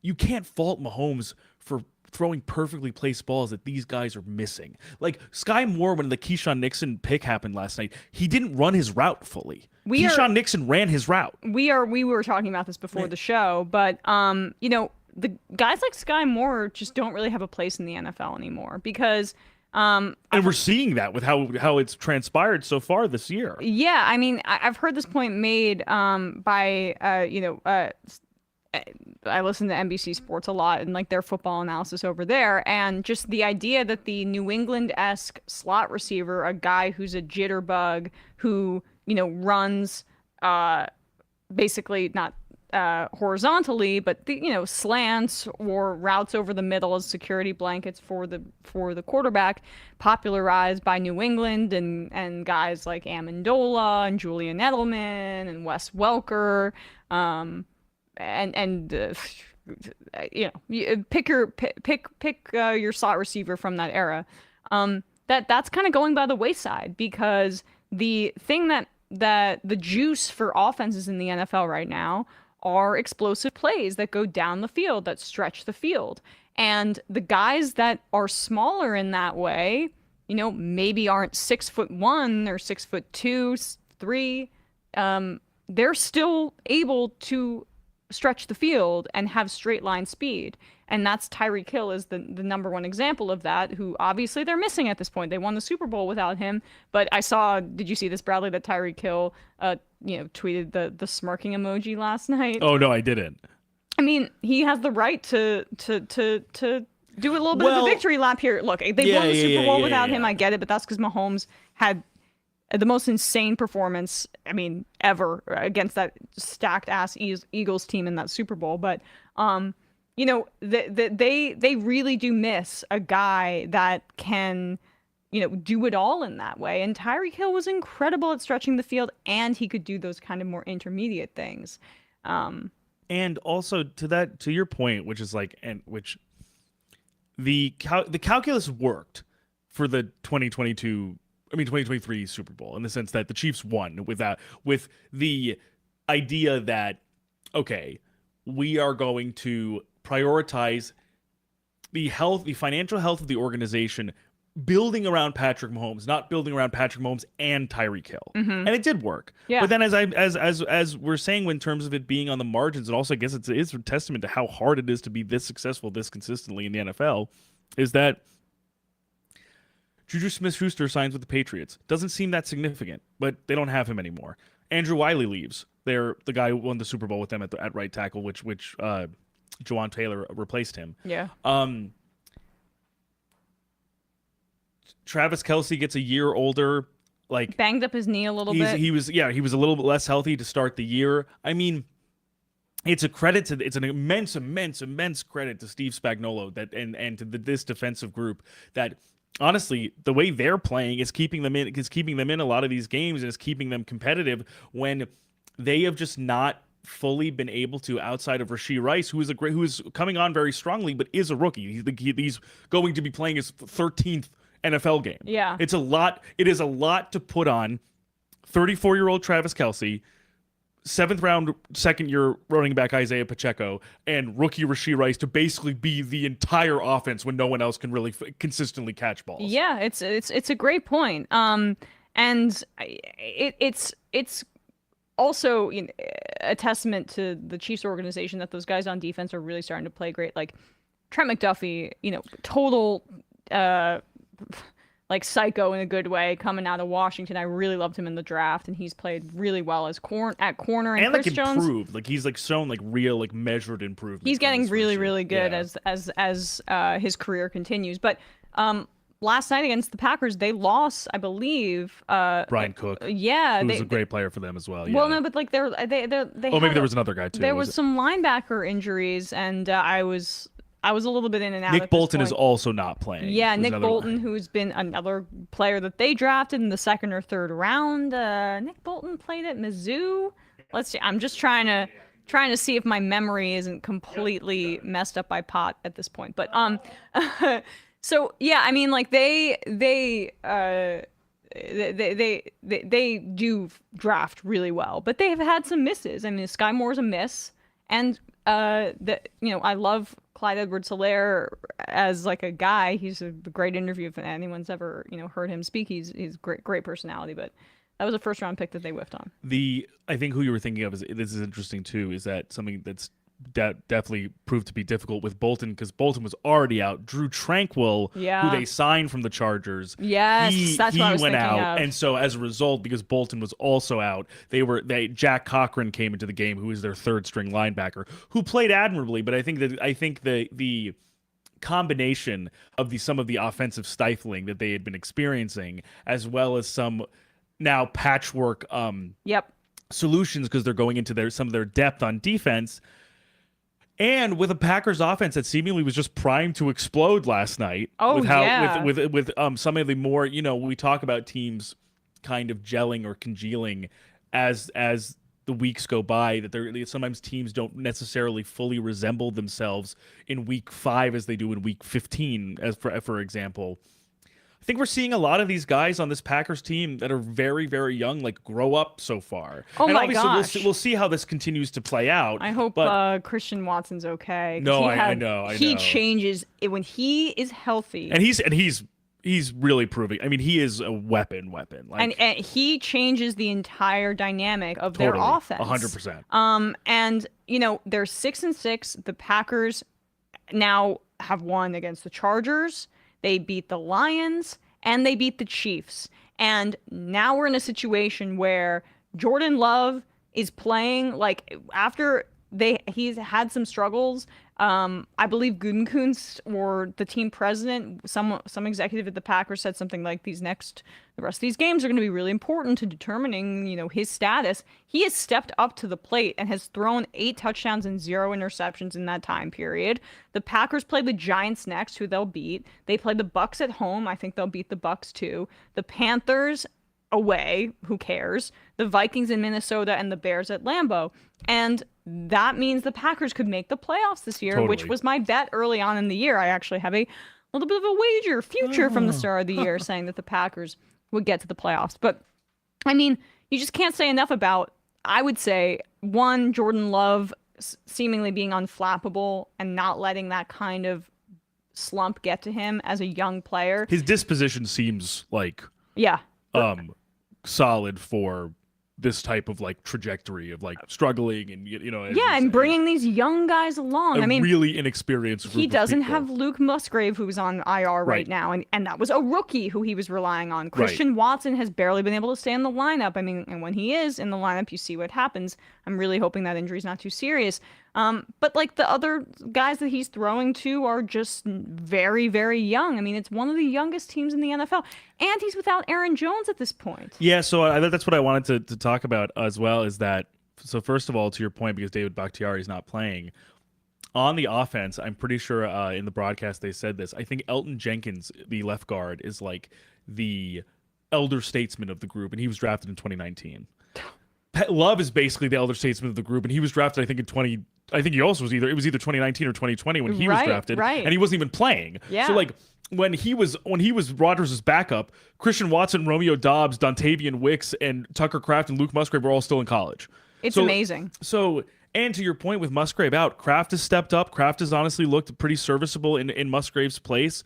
you can't fault Mahomes for throwing perfectly placed balls that these guys are missing. Like Sky Moore, when the Keyshawn Nixon pick happened last night, he didn't run his route fully. Keyshawn Nixon ran his route. We were talking about this before the show, but the guys like Sky Moore just don't really have a place in the NFL anymore because and we're seeing that with how it's transpired so far this year. Yeah, I mean, I've heard this point made by I listen to NBC Sports a lot and like their football analysis over there, and just the idea that the New England-esque slot receiver, a guy who's a jitterbug, who runs basically not horizontally, but slants or routes over the middle as security blankets for the quarterback, popularized by New England and guys like Amendola and Julian Edelman and Wes Welker, pick your slot receiver from that era. That's kind of going by the wayside because the thing that the juice for offenses in the NFL right now are explosive plays that go down the field, that stretch the field. And the guys that are smaller in that way, maybe aren't 6'1" or 6'2", 3, they're still able to stretch the field and have straight line speed. And that's Tyreek Hill is the number one example of that, who obviously they're missing at this point. They won the Super Bowl without him. But did you see this, Bradley, that Tyreek Hill tweeted the smirking emoji last night? Oh, no, I didn't. I mean, he has the right to do a little bit of a victory lap here. Look, they won the Super Bowl without him. I get it, but that's because Mahomes had the most insane performance, ever against that stacked ass Eagles team in that Super Bowl. But they really do miss a guy that can do it all in that way. And Tyreek Hill was incredible at stretching the field, and he could do those kind of more intermediate things. And also to your point, which is the calculus worked for the 2023 Super Bowl in the sense that the Chiefs won with the idea that, okay, we are going to prioritize the financial health of the organization, building around Patrick Mahomes, not building around Patrick Mahomes and Tyreek Hill. Mm-hmm. And it did work. Yeah. But then as we're saying, in terms of it being on the margins, it also, I guess, it's a testament to how hard it is to be this successful this consistently in the NFL, is that Juju Smith-Schuster signs with the Patriots. Doesn't seem that significant, but they don't have him anymore. Andrew Wiley leaves. They're the guy who won the Super Bowl with them at right tackle, which Juwan Taylor replaced him. Yeah. Travis Kelce gets a year older. Banged up his knee a little bit. He was a little bit less healthy to start the year. I mean, it's an immense credit to Steve Spagnuolo and to this defensive group that, honestly, the way they're playing is keeping them in a lot of these games and is keeping them competitive when they have just not fully been able to, outside of Rashee Rice, who is coming on very strongly, but is a rookie. He's going to be playing his 13th NFL game. Yeah. It is a lot to put on 34-year-old Travis Kelce, 7th round, second-year running back Isaiah Pacheco, and rookie Rashee Rice to basically be the entire offense when no one else can really consistently catch balls. Yeah, it's a great point. And it's also a testament to the Chiefs organization that those guys on defense are really starting to play great. Like Trent McDuffie, total like psycho in a good way coming out of Washington. I really loved him in the draft, and he's played really well as at corner. And Chris Jones improved. Like he's like shown like real like measured improvement. He's getting really really good as his career continues. But last night against the Packers, they lost, I believe. Brian Cook. Yeah, who was a great player for them as well. Yeah. Well, no, but like they. Oh, maybe there was another guy too. There was some linebacker injuries, and I was a little bit in and out. Nick Bolton is also not playing. Yeah, Nick Bolton, who's been another player that they drafted in the second or third round. Nick Bolton played at Mizzou. Let's see. I'm just trying to see if my memory isn't completely messed up by pot at this point. But so yeah, I mean, like they do draft really well, but they have had some misses. I mean, Sky Moore's a miss, and I love Clyde Edwards-Helaire as like a guy. He's a great interview if anyone's ever heard him speak. He's great personality, but that was a first round pick that they whiffed on. I think who you were thinking of this is interesting too. Is that something that's definitely proved to be difficult with Bolton, because Bolton was already out. Drew Tranquill, who they signed from the Chargers, that's what I was went thinking out, of. and so as a result, because Bolton was also out, Jack Cochran came into the game, who is their third string linebacker, who played admirably. But I think the combination of some of the offensive stifling that they had been experiencing, as well as some now patchwork solutions, because they're going into some of their depth on defense. And with a Packers offense that seemingly was just primed to explode last night. With some of the more, we talk about teams kind of gelling or congealing as the weeks go by, that sometimes teams don't necessarily fully resemble themselves in week 5 as they do in week 15, as for example. I think we're seeing a lot of these guys on this Packers team that are very, very young, like, grow up so far. Oh, and my obviously gosh. We'll see how this continues to play out. I hope Christian Watson's okay. No, I know. He changes when he is healthy. And he's really proving. I mean, he is a weapon. Like, and he changes the entire dynamic of their offense. 100%. And they're 6-6. The Packers now have won against the Chargers. They beat the Lions, and they beat the Chiefs. And now we're in a situation where Jordan Love is playing, like, after he's had some struggles. I believe Gutekunst, or the team president, some executive at the Packers, said something like the rest of these games are going to be really important to determining, his status. He has stepped up to the plate and has thrown 8 touchdowns and 0 interceptions in that time period. The Packers play the Giants next, who they'll beat. They play the Bucks at home. I think they'll beat the Bucks too. The Panthers away, who cares? The Vikings in Minnesota, and the Bears at Lambeau. And that means the Packers could make the playoffs this year, which was my bet early on in the year. I actually have a little bit of a wager future from the start of the year saying that the Packers would get to the playoffs. But, I mean, you just can't say enough about, I would say, one, Jordan Love seemingly being unflappable and not letting that kind of slump get to him as a young player. His disposition seems like solid for this type of like trajectory of like struggling and and bringing these young guys along. I mean, really inexperienced group he doesn't of people. have Luke Musgrave, who's on IR right now, and that was a rookie who he was relying on. Christian Watson has barely been able to stay in the lineup. I mean, and when he is in the lineup, you see what happens. I'm really hoping that injury's not too serious. But like the other guys that he's throwing to are just very, very young. I mean, it's one of the youngest teams in the NFL, and he's without Aaron Jones at this point. Yeah, so that's what I wanted to talk about as well, is that, so first of all, to your point, because David Bakhtiari is not playing, on the offense, I'm pretty sure in the broadcast they said this, I think Elton Jenkins, the left guard, is like the elder statesman of the group, and he was drafted in 2019. Love is basically the elder statesman of the group, and he was drafted, I think, I think he also was either 2019 or 2020 when he was drafted, and he wasn't even playing. Yeah. So like when he was Rodgers' backup, Christian Watson, Romeo Doubs, Dontavian Wicks, and Tucker Kraft and Luke Musgrave were all still in college. It's amazing. So, and to your point with Musgrave out, Kraft has stepped up. Kraft has honestly looked pretty serviceable in Musgrave's place.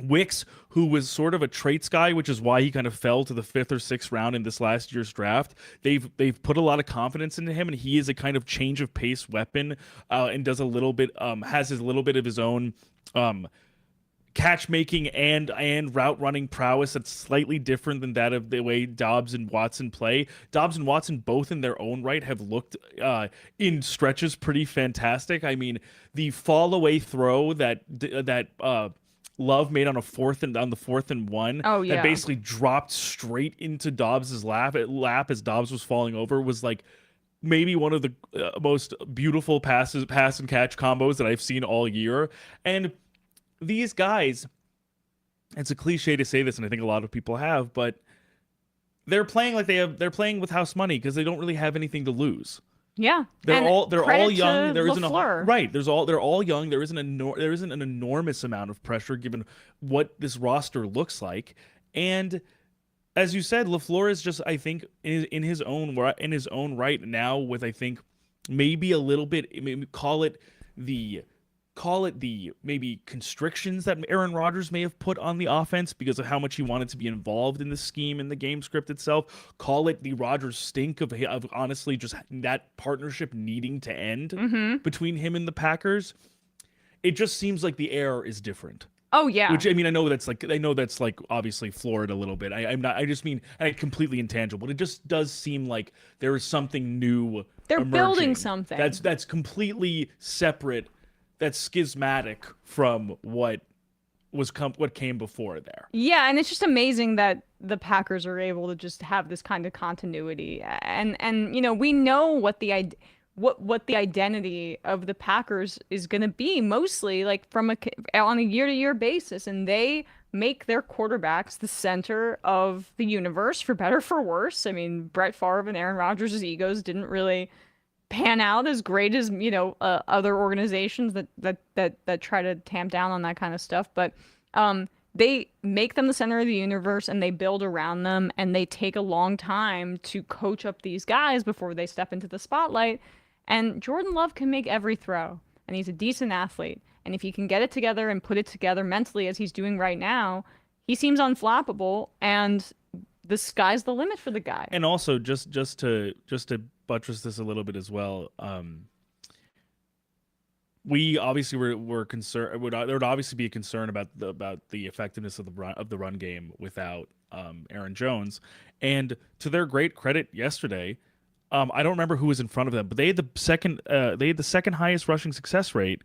Wicks, who was sort of a traits guy, which is why he kind of fell to the 5th or 6th round in this last year's draft. They've put a lot of confidence into him, and he is a kind of change of pace weapon, and does a little bit has his little bit of his own catch making and route running prowess that's slightly different than that of the way Dobbs and Watson play. Dobbs and Watson both in their own right have looked in stretches pretty fantastic. I mean, the fall away throw that Love made on the 4th and 1. Oh, yeah. That basically dropped straight into Dobbs's lap as Dobbs was falling over was like maybe one of the most beautiful pass and catch combos that I've seen all year. And these guys, it's a cliche to say this, and I think a lot of people have, but they're playing like they're playing with house money because they don't really have anything to lose. Yeah, they're all young. There isn't right. They're all young. There isn't an enormous amount of pressure given what this roster looks like. And as you said, LaFleur is just, I think, in his own right now with, I think, maybe a little bit, maybe call it the maybe constrictions that Aaron Rodgers may have put on the offense because of how much he wanted to be involved in the scheme and the game script itself. Call it the Rodgers stink of honestly just that partnership needing to end between him and the Packers. It just seems like the air is different. Oh yeah. Which, I mean, I know that's like obviously Florida a little bit. I just mean completely intangible. But it just does seem like there is something new. They're emerging building something that's completely separate. That's schismatic from what came before there. Yeah, and it's just amazing that the Packers are able to just have this kind of continuity, and we know what the identity of the Packers is going to be, mostly like on a year-to-year basis, and they make their quarterbacks the center of the universe, for better or for worse. I mean, Brett Favre and Aaron Rodgers' egos didn't really pan out as great as other organizations that try to tamp down on that kind of stuff, but they make them the center of the universe and they build around them, and they take a long time to coach up these guys before they step into the spotlight. And Jordan Love can make every throw, and he's a decent athlete, and if he can get it together and put it together mentally as he's doing right now, he seems unflappable, and the sky's the limit for the guy. And also just to buttress this a little bit as well, we obviously were concerned. There would obviously be a concern about the effectiveness of the run game without Aaron Jones. And to their great credit, yesterday, I don't remember who was in front of them, but they had the second highest rushing success rate,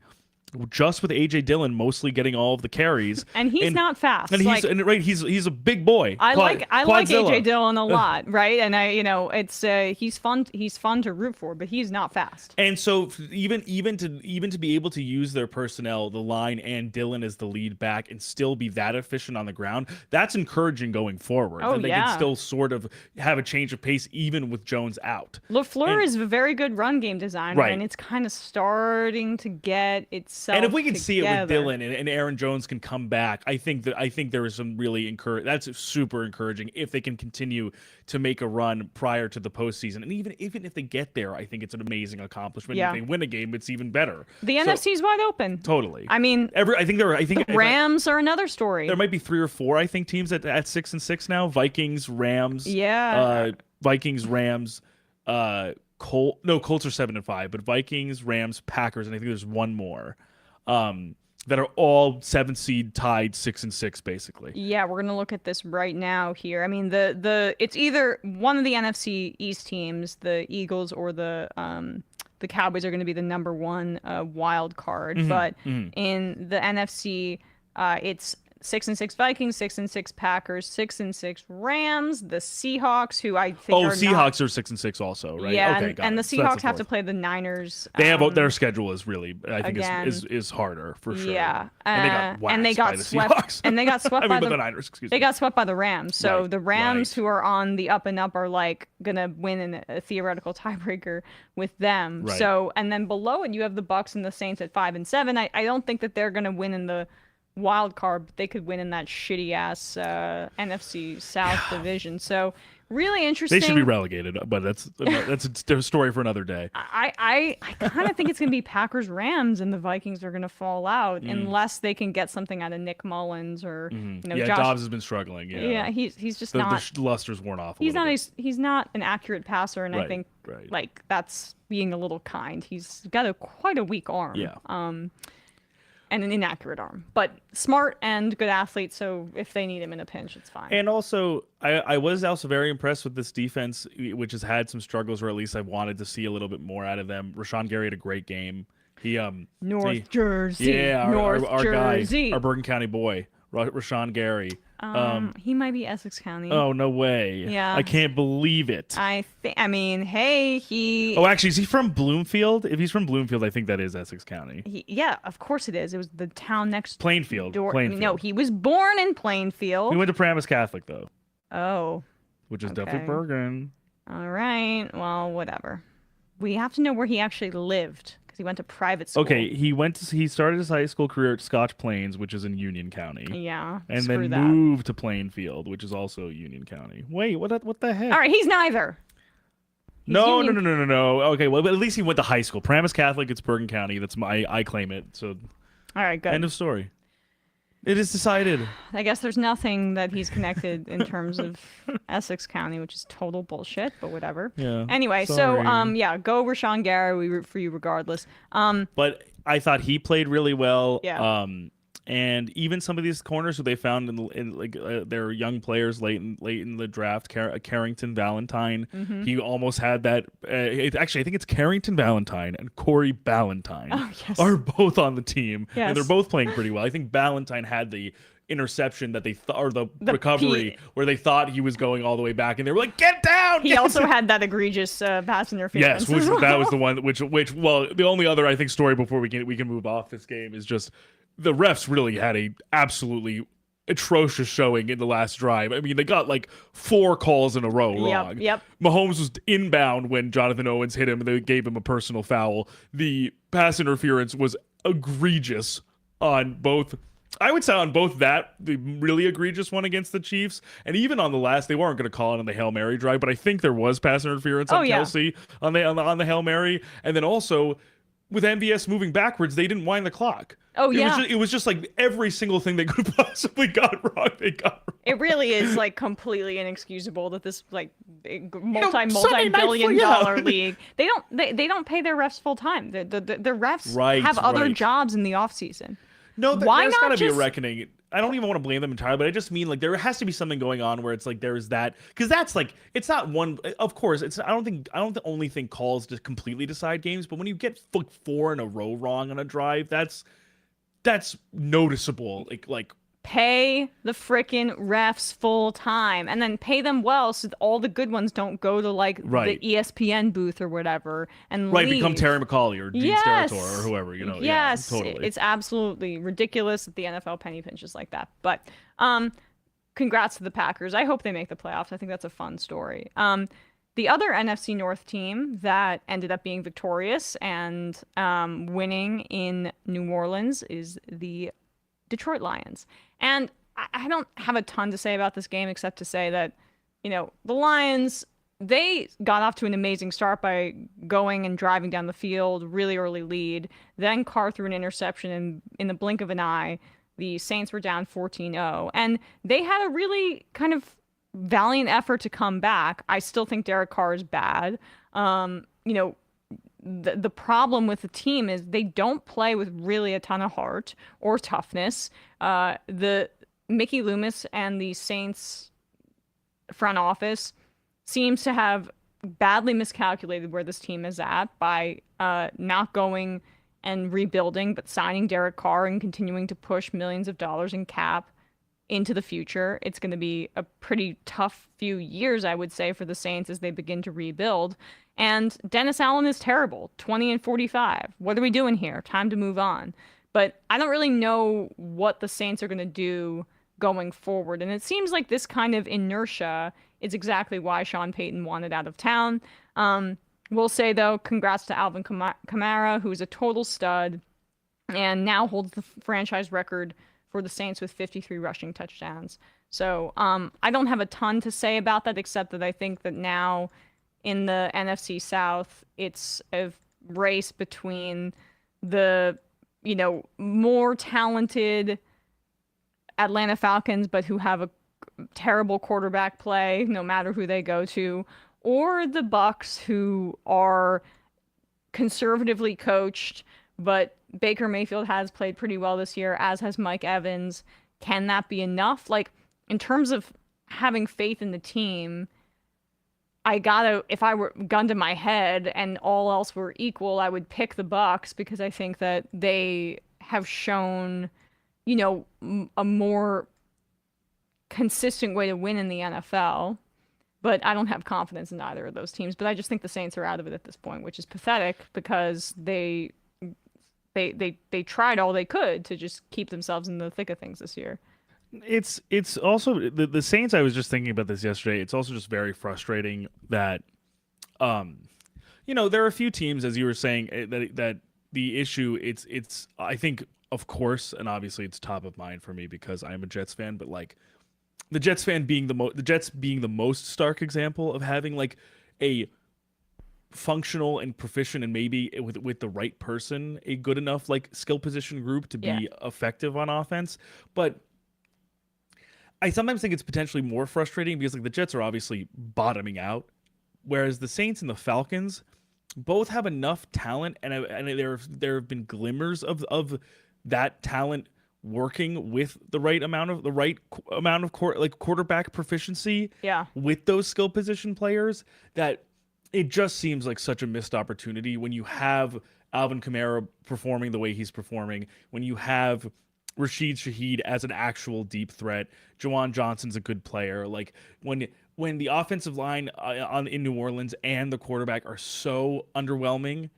just with AJ Dillon mostly getting all of the carries, and he's not fast. And he's a big boy. I like AJ Dillon a lot, right? And it's he's fun to root for, but he's not fast. And so even to be able to use their personnel, the line and Dillon as the lead back, and still be that efficient on the ground, that's encouraging going forward. Oh, and they can still sort of have a change of pace even with Jones out. LaFleur is a very good run game designer, right, and it's kind of starting to get its. And if we can see together. it with Dillon and Aaron Jones can come back, I think there is some really that's super encouraging if they can continue to make a run prior to the postseason. And even if they get there, I think it's an amazing accomplishment. Yeah. If they win a game, it's even better. The NFC's wide open. Totally. I mean, the Rams are another story. There might be 3 or 4 teams at 6-6 now. Vikings, Rams. Yeah. Vikings, Rams. Colts are 7-5, but Vikings, Rams, Packers, and I think there's one more. That are all 7th seed tied 6-6 basically. Yeah, we're gonna look at this right now here. I mean, it's either one of the NFC East teams, the Eagles or the Cowboys, are going to be the number 1 wild card. But in the NFC, it's 6-6 Vikings, 6-6 Packers, 6-6 Rams, the Seahawks, who I think Seahawks are 6-6 also, right? Yeah, okay, and the Seahawks have to play the Niners. They have their schedule is really, I think, again, is harder for sure. Yeah, and they got swept by the Seahawks. And they got swept by the Niners. Excuse me. They got swept by the Rams. So right, the Rams, right, who are on the up and up, are like gonna win in a theoretical tiebreaker with them. Right. So, and then below it, you have the Bucks and the Saints at 5 and 7. I don't think that they're gonna win in the wild card, but they could win in that shitty ass NFC South division. So Really interesting. They should be relegated, but that's a story for another day. I kind of think it's going to be Packers-Rams, and the Vikings are going to fall out unless they can get something out of Nick Mullins or Yeah, Josh. Dobbs has been struggling. Yeah, he's just not. The luster's worn off. He's not an accurate passer, and I think right. like that's being a little kind. He's got quite a weak arm. Yeah. And an inaccurate arm, but smart and good athlete. So if they need him in a pinch, it's fine. And also, I was also very impressed with this defense, which has had some struggles, or at least I wanted to see a little bit more out of them. Rashawn Gary had a great game. North Jersey. Yeah, our Jersey. guy, our Bergen County boy, Rashawn Gary. He might be Essex County. Oh, no way. Yeah. I can't believe it. I mean, hey, he. Oh, actually, is he from Bloomfield? If he's from Bloomfield, I think that is Essex County. Yeah, of course it is. It was the town next Plainfield. door. Plainfield. No, he was born in Plainfield. He went to Paramus Catholic, though. Oh. Which is Okay. definitely Bergen. All right. Well, whatever. We have to know where he actually lived because he went to private school. Okay, he started his high school career at Scotch Plains, which is in Union County. Yeah. And screw then that. moved to Plainfield, which is also Union County. Wait, what the heck? All right, he's neither. He's No. Union- Okay, well, but at least he went to high school. Paramus Catholic, it's Bergen County. I claim it. So All right, good. end of story. It is decided. I guess there's nothing that he's connected in terms of Essex County, which is total bullshit, but whatever. Yeah. Anyway, sorry. so yeah, go Rashawn Gary. We root for you regardless. But I thought he played really well. Yeah. And even some of these corners who they found in their young players late in the draft, Carrington Valentine, he almost had that. Actually, I think it's Carrington Valentine and Corey Ballantyne are both on the team, and they're both playing pretty well. I think Ballantyne had the interception that they or the recovery where they thought he was going all the way back, and they were like, "Get down!" He also had that egregious pass interference. Yes, that was the one. Which well, the only other I think story before we can move off this game is just. The refs really had a absolutely atrocious showing in the last drive. I mean, they got like 4 calls in a row wrong. Yep. Mahomes was inbound when Jonathan Owens hit him, and they gave him a personal foul. The pass interference was egregious on both. I would say on both the really egregious one against the Chiefs, and even on the last, they weren't going to call it on the Hail Mary drive, but I think there was pass interference on Kelsey on the Hail Mary, and then also with MVS moving backwards, they didn't wind the clock. Oh, yeah. It was just like every single thing they could have possibly got wrong, they got wrong. It really is like completely inexcusable that this like multi-billion dollar league they don't pay their refs full time. The refs have other jobs in the off season. No, why there's not got to be a just... reckoning. I don't even want to blame them entirely, but I just mean like there has to be something going on where it's like there is that because that's like it's not one. Of course, it's I don't only think calls to completely decide games, but when you get 4 in a row wrong on a drive, that's noticeable. Like pay the frickin' refs full time and then pay them well so that all the good ones don't go to like the ESPN booth or whatever and leave. Become Terry McCauley or Dean Steratore or whoever, Yes, yeah, totally. It's absolutely ridiculous that the NFL penny pinches like that. But congrats to the Packers. I hope they make the playoffs. I think that's a fun story. The other NFC North team that ended up being victorious and winning in New Orleans is the Detroit Lions. And I don't have a ton to say about this game except to say that, the Lions, they got off to an amazing start by going and driving down the field, really early lead. Then Carr threw an interception, and in the blink of an eye, the Saints were down 14-0. And they had a really kind of valiant effort to come back. I still think Derek Carr is bad. The problem with the team is they don't play with really a ton of heart or toughness. The Mickey Loomis and the Saints front office seems to have badly miscalculated where this team is at by not going and rebuilding, but signing Derek Carr and continuing to push millions of dollars in cap into the future. It's going to be a pretty tough few years, I would say, for the Saints as they begin to rebuild. And Dennis Allen is terrible, 20-45. What are we doing here? Time to move on. But I don't really know what the Saints are going to do going forward. And it seems like this kind of inertia is exactly why Sean Payton wanted out of town. We'll say, though, congrats to Alvin Kamara, who's a total stud and now holds the franchise record for the Saints with 53 rushing touchdowns. So I don't have a ton to say about that, except that I think that now in the NFC South, it's a race between the, more talented Atlanta Falcons, but who have a terrible quarterback play, no matter who they go to, or the Bucks, who are conservatively coached, but Baker Mayfield has played pretty well this year, as has Mike Evans. Can that be enough? Like, in terms of having faith in the team, if I were gun to my head and all else were equal, I would pick the Bucks because I think that they have shown, a more consistent way to win in the NFL. But I don't have confidence in either of those teams. But I just think the Saints are out of it at this point, which is pathetic because they tried all they could to just keep themselves in the thick of things this year. It's also the Saints. I was just thinking about this yesterday. It's also just very frustrating that, there are a few teams, as you were saying, that the issue. It's I think, of course, and obviously it's top of mind for me because I'm a Jets fan. But like, the Jets being the most stark example of having like a functional and proficient and maybe with the right person, a good enough like skill position group to be effective on offense. But I sometimes think it's potentially more frustrating because like the Jets are obviously bottoming out, whereas the Saints and the Falcons both have enough talent, and there have been glimmers of that talent working with the right amount of quarterback proficiency with those skill position players, that it just seems like such a missed opportunity when you have Alvin Kamara performing the way he's performing, when you have Rashid Shaheed as an actual deep threat, Juwan Johnson's a good player. Like when the offensive line in New Orleans and the quarterback are so underwhelming,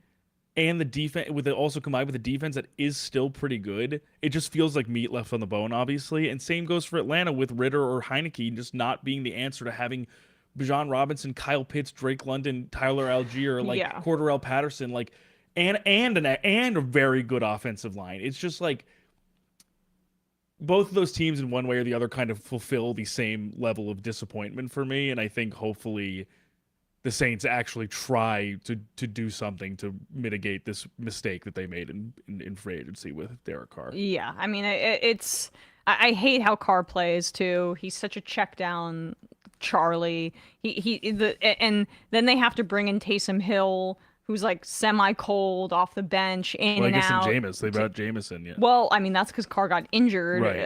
and the defense also combined with a defense that is still pretty good, it just feels like meat left on the bone, obviously. And same goes for Atlanta with Ritter or Heineke just not being the answer to having Bijan Robinson, Kyle Pitts, Drake London, Tyler Algier, Cordarrelle Patterson, and a very good offensive line. It's just like both of those teams in one way or the other kind of fulfill the same level of disappointment for me. And I think hopefully the Saints actually try to do something to mitigate this mistake that they made in free agency with Derek Carr. Yeah, I mean, I hate how Carr plays too. He's such a check down Charlie. And then they have to bring in Taysom Hill, who's like semi-cold off the bench, in and out. They brought Jameson, yeah. Well, I mean, that's because Carr got injured, right.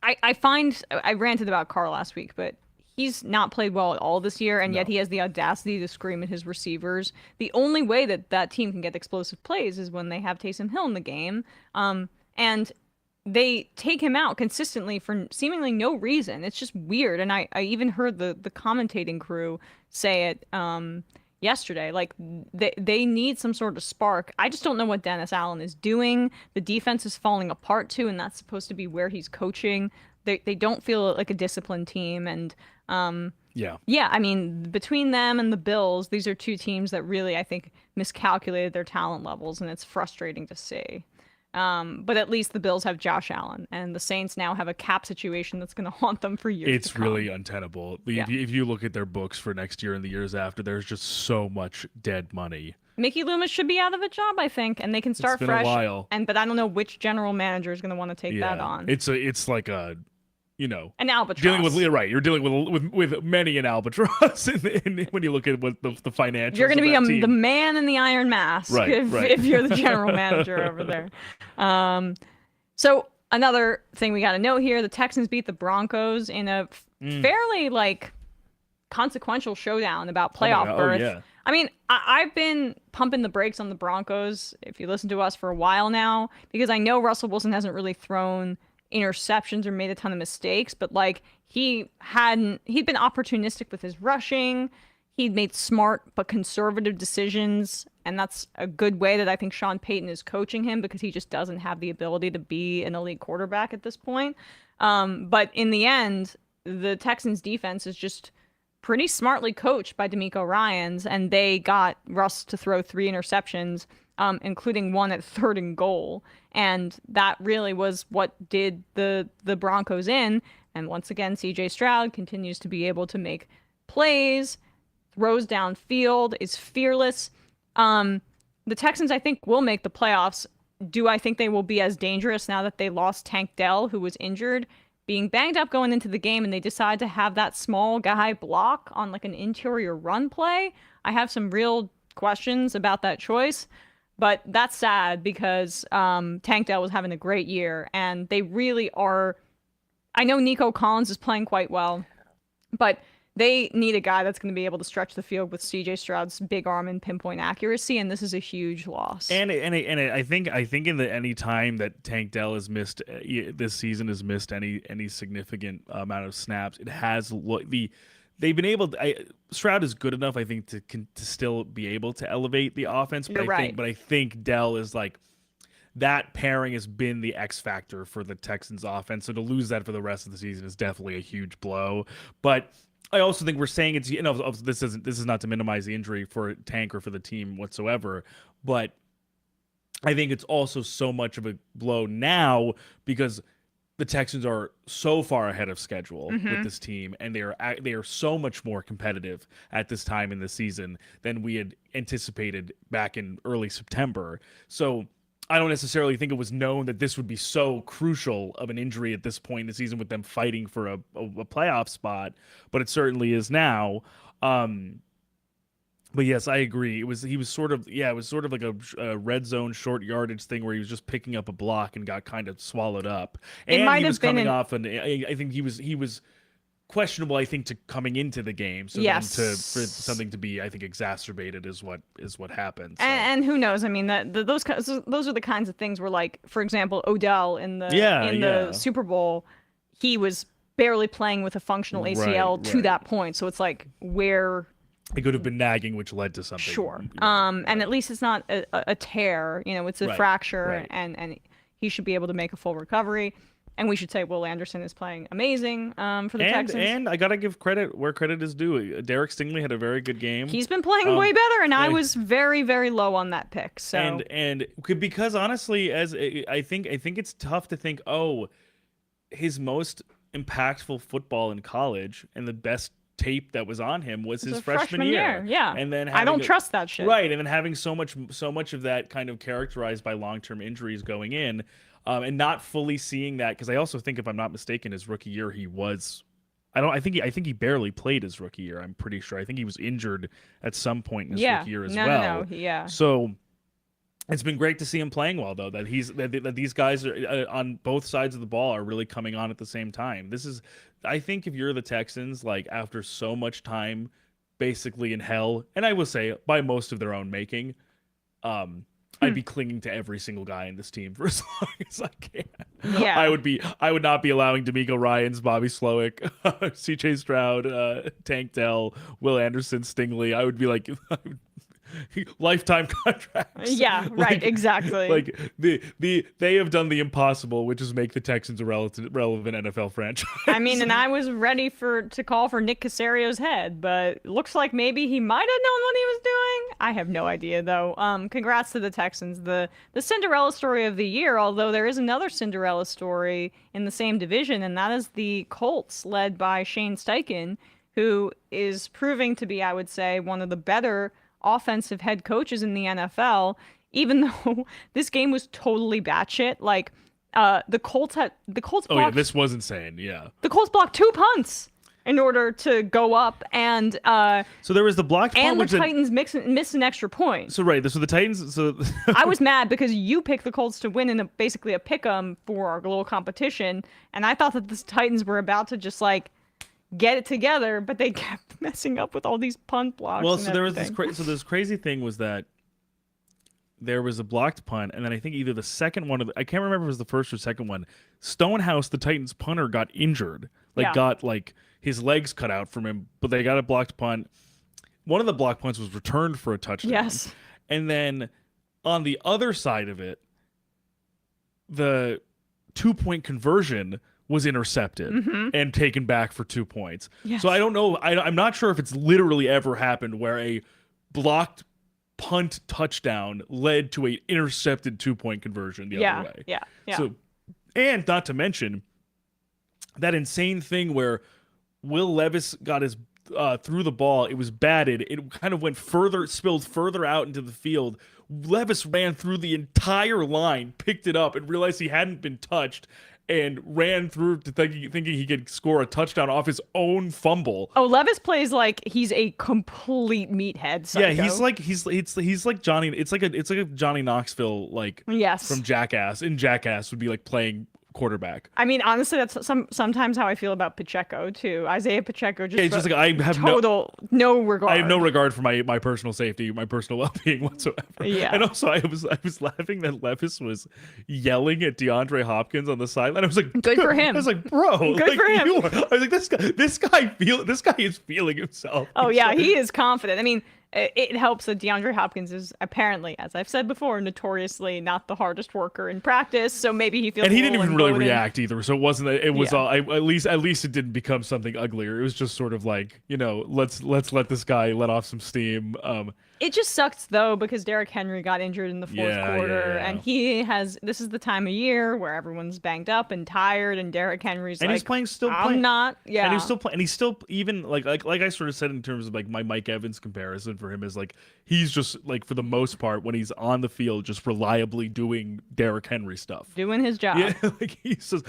I find I ranted about Carr last week, but he's not played well at all this year, and yet he has the audacity to scream at his receivers. The only way that team can get explosive plays is when they have Taysom Hill in the game, and they take him out consistently for seemingly no reason. It's just weird. And I even heard the commentating crew say it yesterday. Like, they need some sort of spark. I just don't know what Dennis Allen is doing. The defense is falling apart too, and that's supposed to be where he's coaching. They don't feel like a disciplined team. And I mean, between them and the Bills, these are two teams that really, I think, miscalculated their talent levels, and it's frustrating to see. But at least the Bills have Josh Allen, and the Saints now have a cap situation that's going to haunt them for years. It's really untenable. If you look at their books for next year and the years after, there's just so much dead money. Mickey Loomis should be out of a job, I think, and they can start fresh. It's been a while. But I don't know which general manager is going to want to take that on. It's like a, an albatross. You're dealing with many an albatross when you look at what the financials. You're going to be the man in the iron mask if you're the general manager over there. So another thing we got to note here: the Texans beat the Broncos in a fairly consequential showdown about playoff berth. Yeah. I mean, I've been pumping the brakes on the Broncos, if you listen to us, for a while now, because I know Russell Wilson hasn't really thrown interceptions or made a ton of mistakes, but he'd been opportunistic with his rushing. He'd made smart but conservative decisions, and that's a good way that I think Sean Payton is coaching him, because he just doesn't have the ability to be an elite quarterback at this point. But in the end, the Texans defense is just pretty smartly coached by DeMeco Ryans, and they got Russ to throw 3 interceptions. including one at 3rd and goal. And that really was what did the Broncos in. And once again, CJ Stroud continues to be able to make plays, throws downfield, is fearless. The Texans, I think, will make the playoffs. Do I think they will be as dangerous now that they lost Tank Dell, who was injured, being banged up going into the game, and they decide to have that small guy block on like an interior run play? I have some real questions about that choice, but that's sad because Tank Dell was having a great year, and they really are. I know Nico Collins is playing quite well, but they need a guy that's going to be able to stretch the field with CJ Stroud's big arm and pinpoint accuracy, and this is a huge loss. And I think in the any time that Tank Dell has missed this season has missed any significant amount of snaps, it has they've been able to, Stroud is good enough, I think, to still be able to elevate the offense. But I think Dell is like, that pairing has been the X factor for the Texans offense. So to lose that for the rest of the season is definitely a huge blow. But I also think we're saying it's, this is not to minimize the injury for Tank or for the team whatsoever, but I think it's also so much of a blow now because the Texans are so far ahead of schedule with this team, and they are so much more competitive at this time in the season than we had anticipated back in early September. So I don't necessarily think it was known that this would be so crucial of an injury at this point in the season with them fighting for a playoff spot, but it certainly is now. But yes, I agree. It was sort of like a red zone short yardage thing where he was just picking up a block and got kind of swallowed up. And he was coming off, and I think he was questionable, I think, to coming into the game. So then for something to be, I think, exacerbated is what happened. So. And who knows? I mean, those are the kinds of things where, like, for example, Odell in the Super Bowl, he was barely playing with a functional ACL to that point. So it's like where it could have been nagging, which led to something. Sure. And at least it's not a tear. It's a fracture, and he should be able to make a full recovery. And we should say Will Anderson is playing amazing for the Texans. And I got to give credit where credit is due. Derek Stingley had a very good game. He's been playing way better, and I was very, very low on that pick. So and because honestly, as I think it's tough to think, his most impactful football in college and the best tape that was on him was his freshman year. Yeah. And then I don't trust that shit. Right. And then having so much of that kind of characterized by long-term injuries going in. And not fully seeing that, because I also think, if I'm not mistaken, his rookie year I think he barely played his rookie year. I'm pretty sure. I think he was injured at some point in his rookie year as well. Yeah. So it's been great to see him playing well, though. That these guys are on both sides of the ball are really coming on at the same time. I think, if you're the Texans, like, after so much time, basically in hell, and I will say by most of their own making, I'd be clinging to every single guy in this team for as long as I can. Yeah. I would not be allowing D'Amico Ryans, Bobby Slowick, CJ Stroud, Tank Dell, Will Anderson, Stingley. I would be like lifetime contracts. Yeah, right, exactly. Like they have done the impossible, which is make the Texans a relevant NFL franchise. I mean, and I was ready to call for Nick Caserio's head, but looks like maybe he might have known what he was doing. I have no idea, though. Congrats to the Texans, the Cinderella story of the year. Although there is another Cinderella story in the same division, and that is the Colts, led by Shane Steichen, who is proving to be, I would say, one of the better offensive head coaches in the NFL, even though this game was totally batshit. Like, the Colts blocked, oh yeah, this was insane. Yeah, the Colts blocked 2 punts in order to go up, and so there was the blocked punt, and the Titans missed an extra point. So right, so the Titans. So I was mad because you picked the Colts to win in basically a pick'em for our little competition, and I thought that the Titans were about to just like get it together, but they kept messing up with all these punt blocks. Well, so there was this crazy thing was that there was a blocked punt, and then I think either the second one I can't remember if it was the first or second one. Stonehouse, the Titans punter, got injured, got his legs cut out from him, but they got a blocked punt. One of the blocked punts was returned for a touchdown. Yes, and then on the other side of it, the 2-point conversion was intercepted and taken back for 2 points. Yes. So I don't know. I'm not sure if it's literally ever happened where a blocked punt touchdown led to a intercepted 2-point conversion the other way. Yeah. So, and not to mention that insane thing where Will Levis got his threw the ball. It was batted. It kind of spilled further out into the field. Levis ran through the entire line, picked it up, and realized he hadn't been touched, and ran through to thinking he could score a touchdown off his own fumble. Oh, Levis plays like he's a complete meathead. Psycho. Yeah, he's like Johnny. It's like a Johnny Knoxville from Jackass. In Jackass would be like playing quarterback. I mean, honestly, that's sometimes how I feel about Pacheco too. Isaiah Pacheco just like I have no regard. I have no regard for my personal safety, my personal well-being whatsoever. Yeah. And also I was laughing that Levis was yelling at DeAndre Hopkins on the sideline. I was like, good for him. I was like, bro, good for him. I was like, this guy is feeling himself. Oh yeah, he is confident. I mean, it helps that DeAndre Hopkins is apparently, as I've said before, notoriously not the hardest worker in practice. So maybe he feels. And he didn't even really react either. So it wasn't. It was all. At least it didn't become something uglier. It was just sort of like, let's let this guy let off some steam. It just sucks though because Derrick Henry got injured in the fourth quarter, and this is the time of year where everyone's banged up and tired, and Derrick Henry's he's playing. I'm not. Yeah. And he's still playing. And he's still even like I sort of said in terms of like my Mike Evans comparison for him is like he's just like for the most part when he's on the field just reliably doing Derrick Henry stuff, doing his job. Yeah, like he's just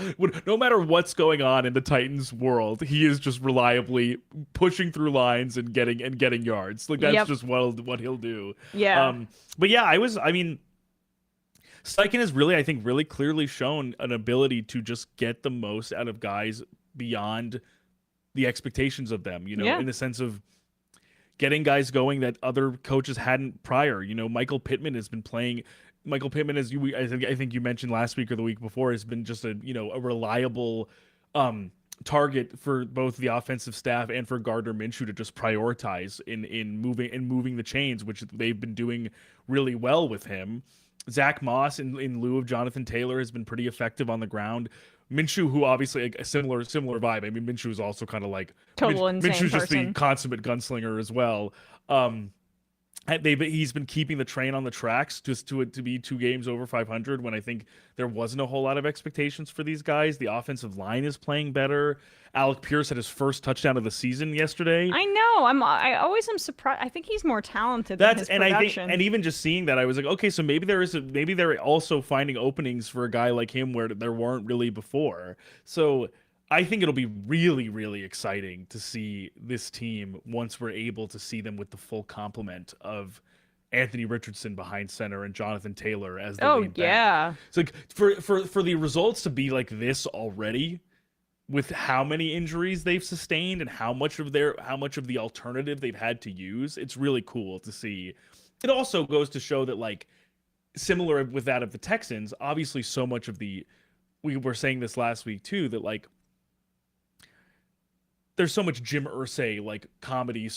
no matter what's going on in the Titans world, he is just reliably pushing through lines and getting yards. Like that's just what he'll do. Yeah. But yeah, I mean, Steichen has really clearly shown an ability to just get the most out of guys beyond the expectations of them, in the sense of getting guys going that other coaches hadn't prior. Michael Pittman has been playing. Michael Pittman, as I think you mentioned last week or the week before, has been just a reliable target for both the offensive staff and for Gardner Minshew to just prioritize in moving the chains, which they've been doing really well with him. Zach Moss in lieu of Jonathan Taylor has been pretty effective on the ground. Minshew, who obviously a similar vibe. I mean, Minshew is also kind of like total insane Minshew's just person. the consummate gunslinger as well. He's been keeping the train on the tracks just to be 2 games over 500 when I think there wasn't a whole lot of expectations for these guys. The offensive line is playing better. Alec Pierce had his first touchdown of the season yesterday. I know. I always am surprised. I think he's more talented than his production. And even just seeing that, I was like, okay, so maybe they're also finding openings for a guy like him where there weren't really before. So I think it'll be really, really exciting to see this team once we're able to see them with the full complement of Anthony Richardson behind center and Jonathan Taylor as the lead back. Yeah. So like, for the results to be like this already, with how many injuries they've sustained and how much of the alternative they've had to use, it's really cool to see. It also goes to show that, like, similar with that of the Texans, obviously so much of we were saying this last week too, that like there's so much Jim Irsay like comedy /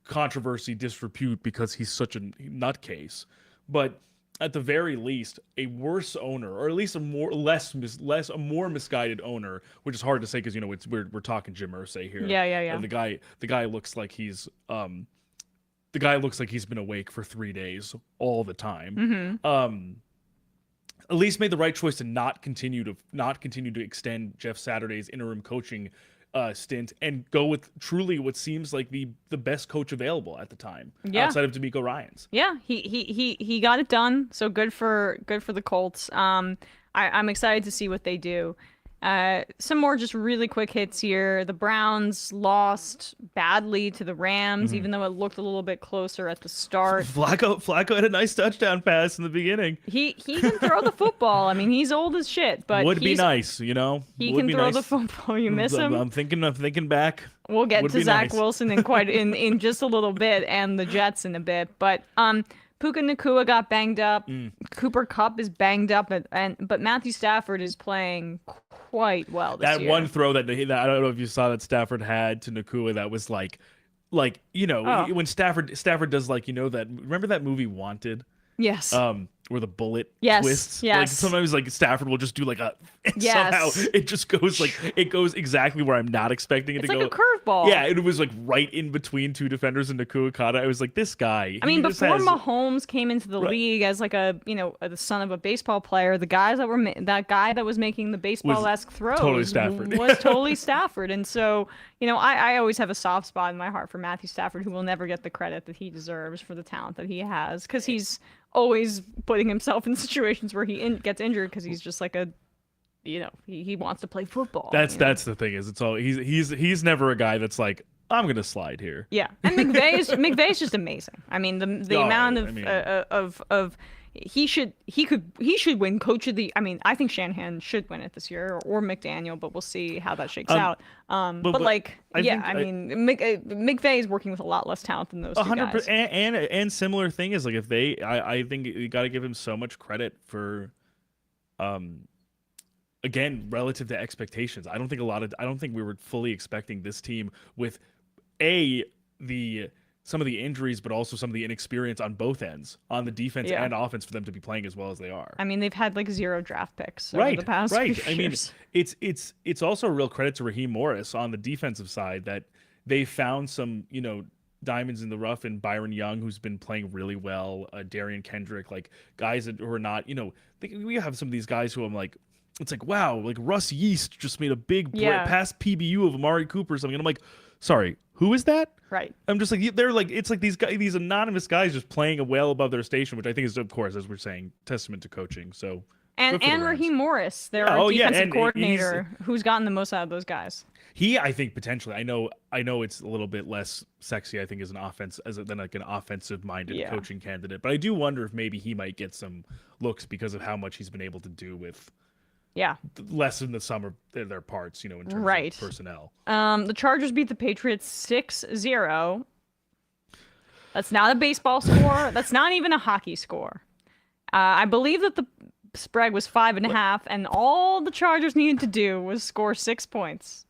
controversy, disrepute because he's such a nutcase. But at the very least, a worse owner, or at least a more misguided owner, which is hard to say because we're talking Jim Irsay here. Yeah. And the guy looks like he's been awake for 3 days all the time. Mm-hmm. At least made the right choice to not continue to extend Jeff Saturday's interim coaching stint and go with truly what seems like the best coach available at the time, outside of DeMeco Ryans. Yeah, he got it done. So good for the Colts. I'm excited to see what they do. Some more just really quick hits here. The Browns lost badly to the Rams, even though it looked a little bit closer at the start. Flacco had a nice touchdown pass in the beginning. He can throw the football. I mean, he's old as shit, but would be nice, He can throw the football. You miss him. I'm thinking back. We'll get to Zach Wilson in just a little bit, and the Jets in a bit, but Puka Nacua got banged up. Cooper Kupp is banged up, but Matthew Stafford is playing quite well this year. That one throw that I don't know if you saw that Stafford had to Nacua, that was like when Stafford does remember that movie Wanted? Yes. where the bullet Yes, twists. yes. Like sometimes like Stafford will just do like a and Yes. somehow it just goes like it goes exactly where I'm not expecting it It's to like go. a curveball. Yeah, it was like right in between two defenders in Nakua Kata. I was like, this guy. I mean, he just before has, Mahomes came into the Right. league as like a, the son of a baseball player, the guys that were that guy that was making the baseball-esque throws totally Stafford. was totally Stafford. And so, I always have a soft spot in my heart for Matthew Stafford, who will never get the credit that he deserves for the talent that he has, because he's always putting himself in situations where he gets injured because he's just like he wants to play football. That's the thing is it's all he's never a guy that's like, I'm gonna slide here. Yeah, and McVay's just amazing. I mean, the amount of he should win coach of the. I mean, I think Shanahan should win it this year, or McDaniel, but we'll see how that shakes out. But like, McVay is working with a lot less talent than those two guys. 100%. And similar thing is like if I think you got to give him so much credit for, again, relative to expectations. I don't think we were fully expecting this team with some of the injuries, but also some of the inexperience on both ends, on the defense and offense, for them to be playing as well as they are. I mean, they've had like 0 draft picks over the past few years. I mean, it's also a real credit to Raheem Morris on the defensive side that they found some, diamonds in the rough in Byron Young, who's been playing really well, Darian Kendrick, like guys who are not, we have some of these guys who I'm like, it's like, wow, like Russ Yeast just made a big past PBU of Amari Cooper or something. And I'm like, sorry, who is that? Right. I'm just like, they're like, it's like these anonymous guys just playing well above their station, which I think is, of course, as we're saying, testament to coaching. So and Raheem Morris, their defensive coordinator, who's gotten the most out of those guys. I think potentially, I know it's a little bit less sexy, I think, as an offensive minded coaching candidate, but I do wonder if maybe he might get some looks because of how much he's been able to do with less in the sum of their parts, in terms of personnel. The Chargers beat the Patriots 6-0. That's not a baseball score. That's not even a hockey score. I believe that the spread was 5.5, and all the Chargers needed to do was score 6 points.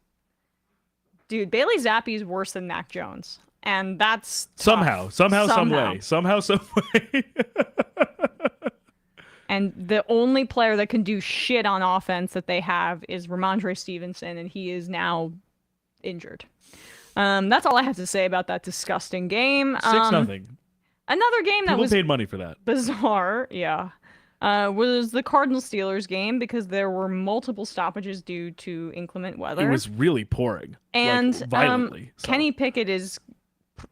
Dude, Bailey Zappi is worse than Mac Jones, and that's somehow, some way. And the only player that can do shit on offense that they have is Ramondre Stevenson, and he is now injured. That's all I have to say about that disgusting game. 6-0. Another game that People was paid money for that. Bizarre, was the Cardinals-Steelers game, because there were multiple stoppages due to inclement weather. It was really pouring, and violently. Kenny Pickett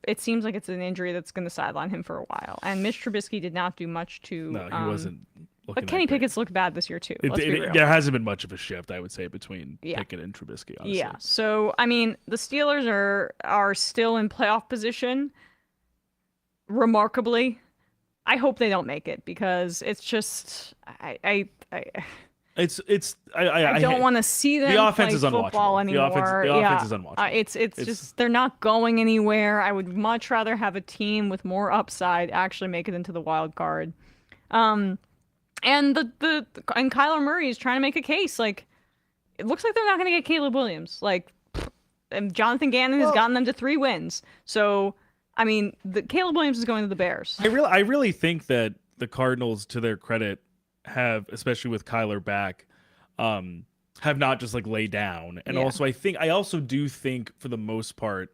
it seems like it's an injury that's going to sideline him for a while. And Mitch Trubisky did not do much to. No, he wasn't. But Kenny Pickett's looked bad this year too. There hasn't been much of a shift, I would say, between Pickett and Trubisky. Honestly. Yeah. So I mean, the Steelers are still in playoff position. Remarkably, I hope they don't make it, because it's just I don't want to see them the offense play is football unwatchable. anymore. The offense is unwatchable. It's just they're not going anywhere. I would much rather have a team with more upside actually make it into the wild card. And Kyler Murray is trying to make a case. Like, it looks like they're not going to get Caleb Williams. Like, and Jonathan Gannon has gotten them to 3 wins. So, I mean, Caleb Williams is going to the Bears. I really think that the Cardinals, to their credit, have, especially with Kyler back, have not just like laid down. And also, I also do think, for the most part,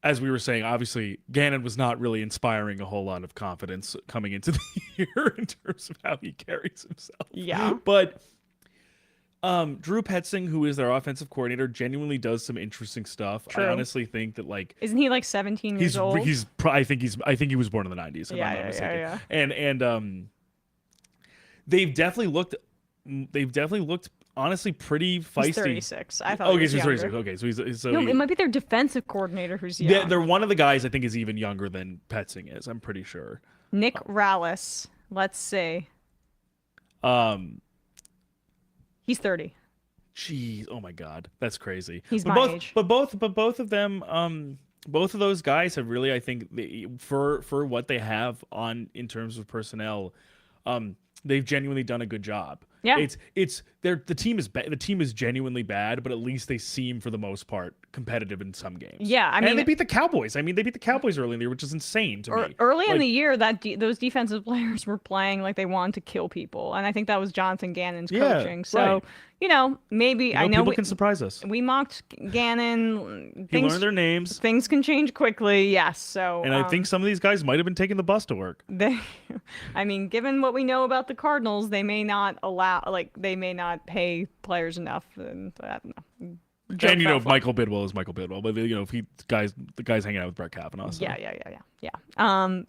as we were saying, obviously Gannon was not really inspiring a whole lot of confidence coming into the year in terms of how he carries himself. Yeah. But Drew Petzing, who is their offensive coordinator, genuinely does some interesting stuff. True. I honestly think that, like, isn't he like 17 years old? I think he was born in the 90s. If I'm not mistaken. Yeah. And they've definitely looked honestly pretty feisty. He's 36. I thought. He's 36. Okay, it might be their defensive coordinator who's young. Yeah, they're one of the guys I think is even younger than Petzing is. I'm pretty sure. Nick Rallis. Let's see. He's 30. Jeez, oh my God, that's crazy. He's my age. But both of them, both of those guys have really, I think, for what they have on in terms of personnel, they've genuinely done a good job. Yeah. The team is genuinely bad, but at least they seem for the most part competitive in some games. Yeah, I mean, and they beat the Cowboys. I mean, they beat the Cowboys early in the year, which is insane to me. Early in the year, those defensive players were playing like they wanted to kill people, and I think that was Jonathan Gannon's coaching. So, right. Maybe I know people can surprise us. We mocked Gannon. He learned their names. Things can change quickly. Yes. So, and I think some of these guys might have been taking the bus to work. I mean, given what we know about the Cardinals, they may not pay players enough. And I don't know. And Michael Bidwell is Michael Bidwell, but if the guy's hanging out with Brett Kavanaugh. So. Yeah.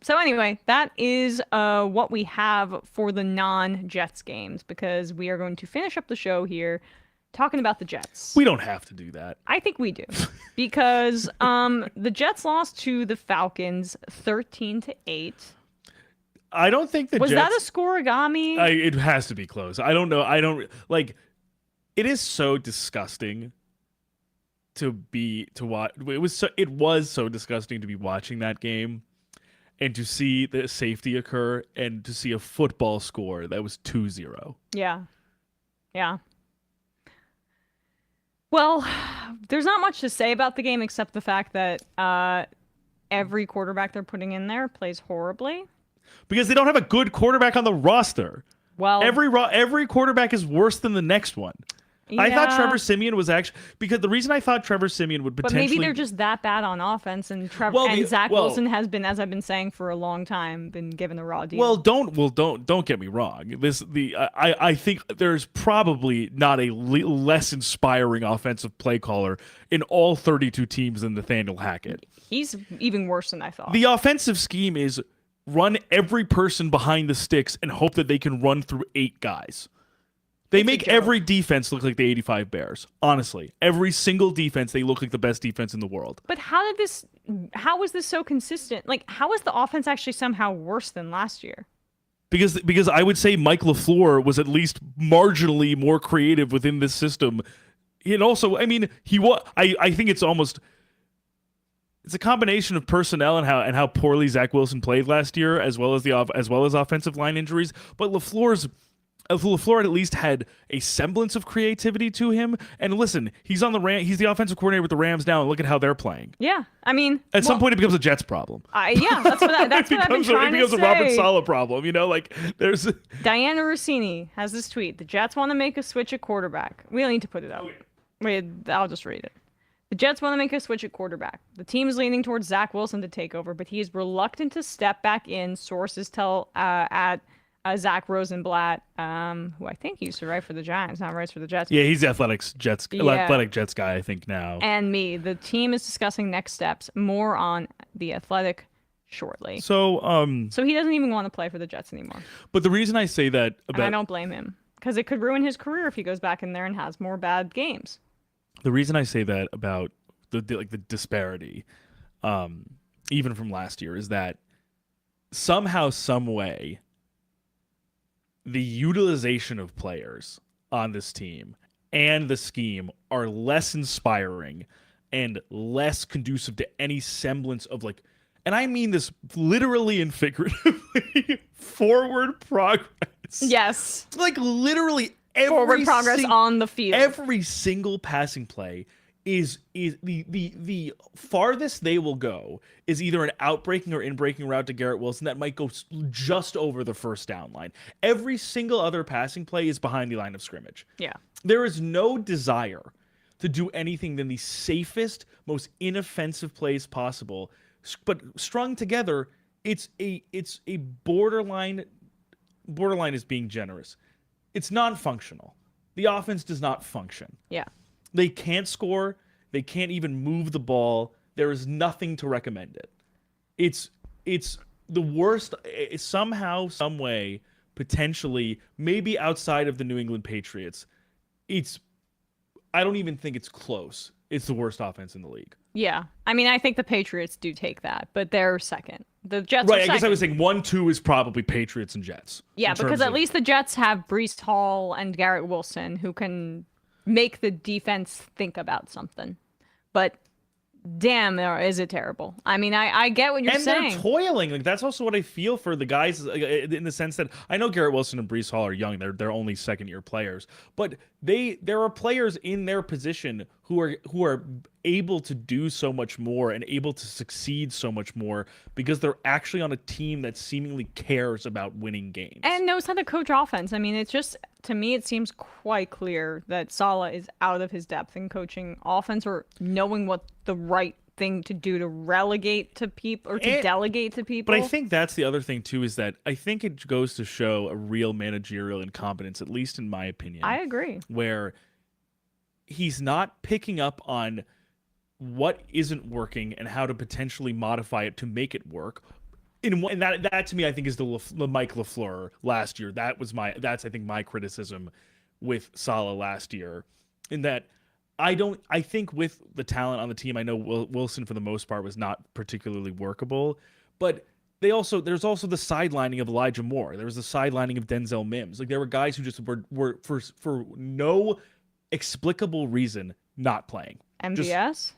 So anyway, that is what we have for the non-Jets games, because we are going to finish up the show here talking about the Jets. We don't have to do that. I think we do, because the Jets lost to the Falcons 13-8. I don't think the was Jets, that a scoregami? It has to be close. I don't know. It is so disgusting to watch. It was so disgusting to be watching that game and to see the safety occur and to see a football score that was 2-0. Yeah. Well, there's not much to say about the game except the fact that every quarterback they're putting in there plays horribly. Because they don't have a good quarterback on the roster. Well, every quarterback is worse than the next one. Yeah. I thought Trevor Siemian was actually, because the reason I thought Trevor Siemian would potentially, but maybe they're just that bad on offense, and Zach Wilson has been, as I've been saying for a long time, been given the raw deal. Well, don't get me wrong. I think there's probably not a less inspiring offensive play caller in all 32 teams than Nathaniel Hackett. He's even worse than I thought. The offensive scheme is run every person behind the sticks and hope that they can run through 8 guys. They make every defense look like the 85 Bears. Honestly, every single defense, they look like the best defense in the world. But how was this so consistent? Like, how is the offense actually somehow worse than last year? Because I would say Mike LaFleur was at least marginally more creative within this system. And also, I mean, I think it's a combination of personnel and how poorly Zach Wilson played last year, as well as offensive line injuries. But LaFleur at least had a semblance of creativity to him. And listen, he's the offensive coordinator with the Rams now, and look at how they're playing. Yeah, I mean, at some point it becomes a Jets problem. Yeah, that's what I've been trying to say. It becomes a Robert Saleh problem. There's Diana Rossini has this tweet: the Jets want to make a switch at quarterback. We don't need to put it up. Wait, I'll just read it. The Jets want to make a switch at quarterback. The team is leaning towards Zach Wilson to take over, but he is reluctant to step back in. Sources tell at Zach Rosenblatt, who I think used to write for the Giants, now writes for the Jets. Yeah, he's the athletic Jets guy, I think, now. And me. The team is discussing next steps. More on the Athletic shortly. So he doesn't even want to play for the Jets anymore. But the reason I say that and I don't blame him, because it could ruin his career if he goes back in there and has more bad games. The reason I say that about the disparity, even from last year, is that somehow, some way, the utilization of players on this team and the scheme are less inspiring and less conducive to any semblance of and I mean this literally and figuratively, forward progress. Yes. Literally forward progress on the field. Every single passing play is the farthest they will go is either an outbreaking or in-breaking route to Garrett Wilson that might go just over the first down line. Every single other passing play is behind the line of scrimmage. Yeah. There There is no desire to do anything than the safest, most inoffensive plays possible, but strung together, it's a borderline is being generous. It's non-functional. The offense does not function. Yeah. They can't score. They can't even move the ball. There is nothing to recommend it. It's the worst. It's somehow, some way, potentially, maybe outside of the New England Patriots, I don't even think it's close. It's the worst offense in the league. Yeah. I mean, I think the Patriots do take that, but they're second. The Jets right, are second. I guess I was saying 1-2 is probably Patriots and Jets. Yeah, because at least the Jets have Breece Hall and Garrett Wilson who can make the defense think about something. But damn, is it terrible. I mean, I get what you're And saying. they're toiling. Like that's also what I feel for the guys, in the sense that I know Garrett Wilson and Breece Hall are young. They're only second-year players, but there are players in their position who are able to do so much more and able to succeed so much more because they're actually on a team that seemingly cares about winning games And knows how to coach offense. I mean, it's just, to me, it seems quite clear that Saleh is out of his depth in coaching offense or knowing what the right thing to do to relegate to people or to delegate to people. But I think that's the other thing too, is that I think it goes to show a real managerial incompetence, at least in my opinion. I agree. Where he's not picking up on what isn't working and how to potentially modify it to make it work. And that to me, I think, is the Mike LaFleur last year. That's I think my criticism with Saleh last year, in that I think with the talent on the team, I know Wilson for the most part was not particularly workable, but there's also the sidelining of Elijah Moore. There was the sidelining of Denzel Mims. Like there were guys who just were for no explicable reason not playing. MVS?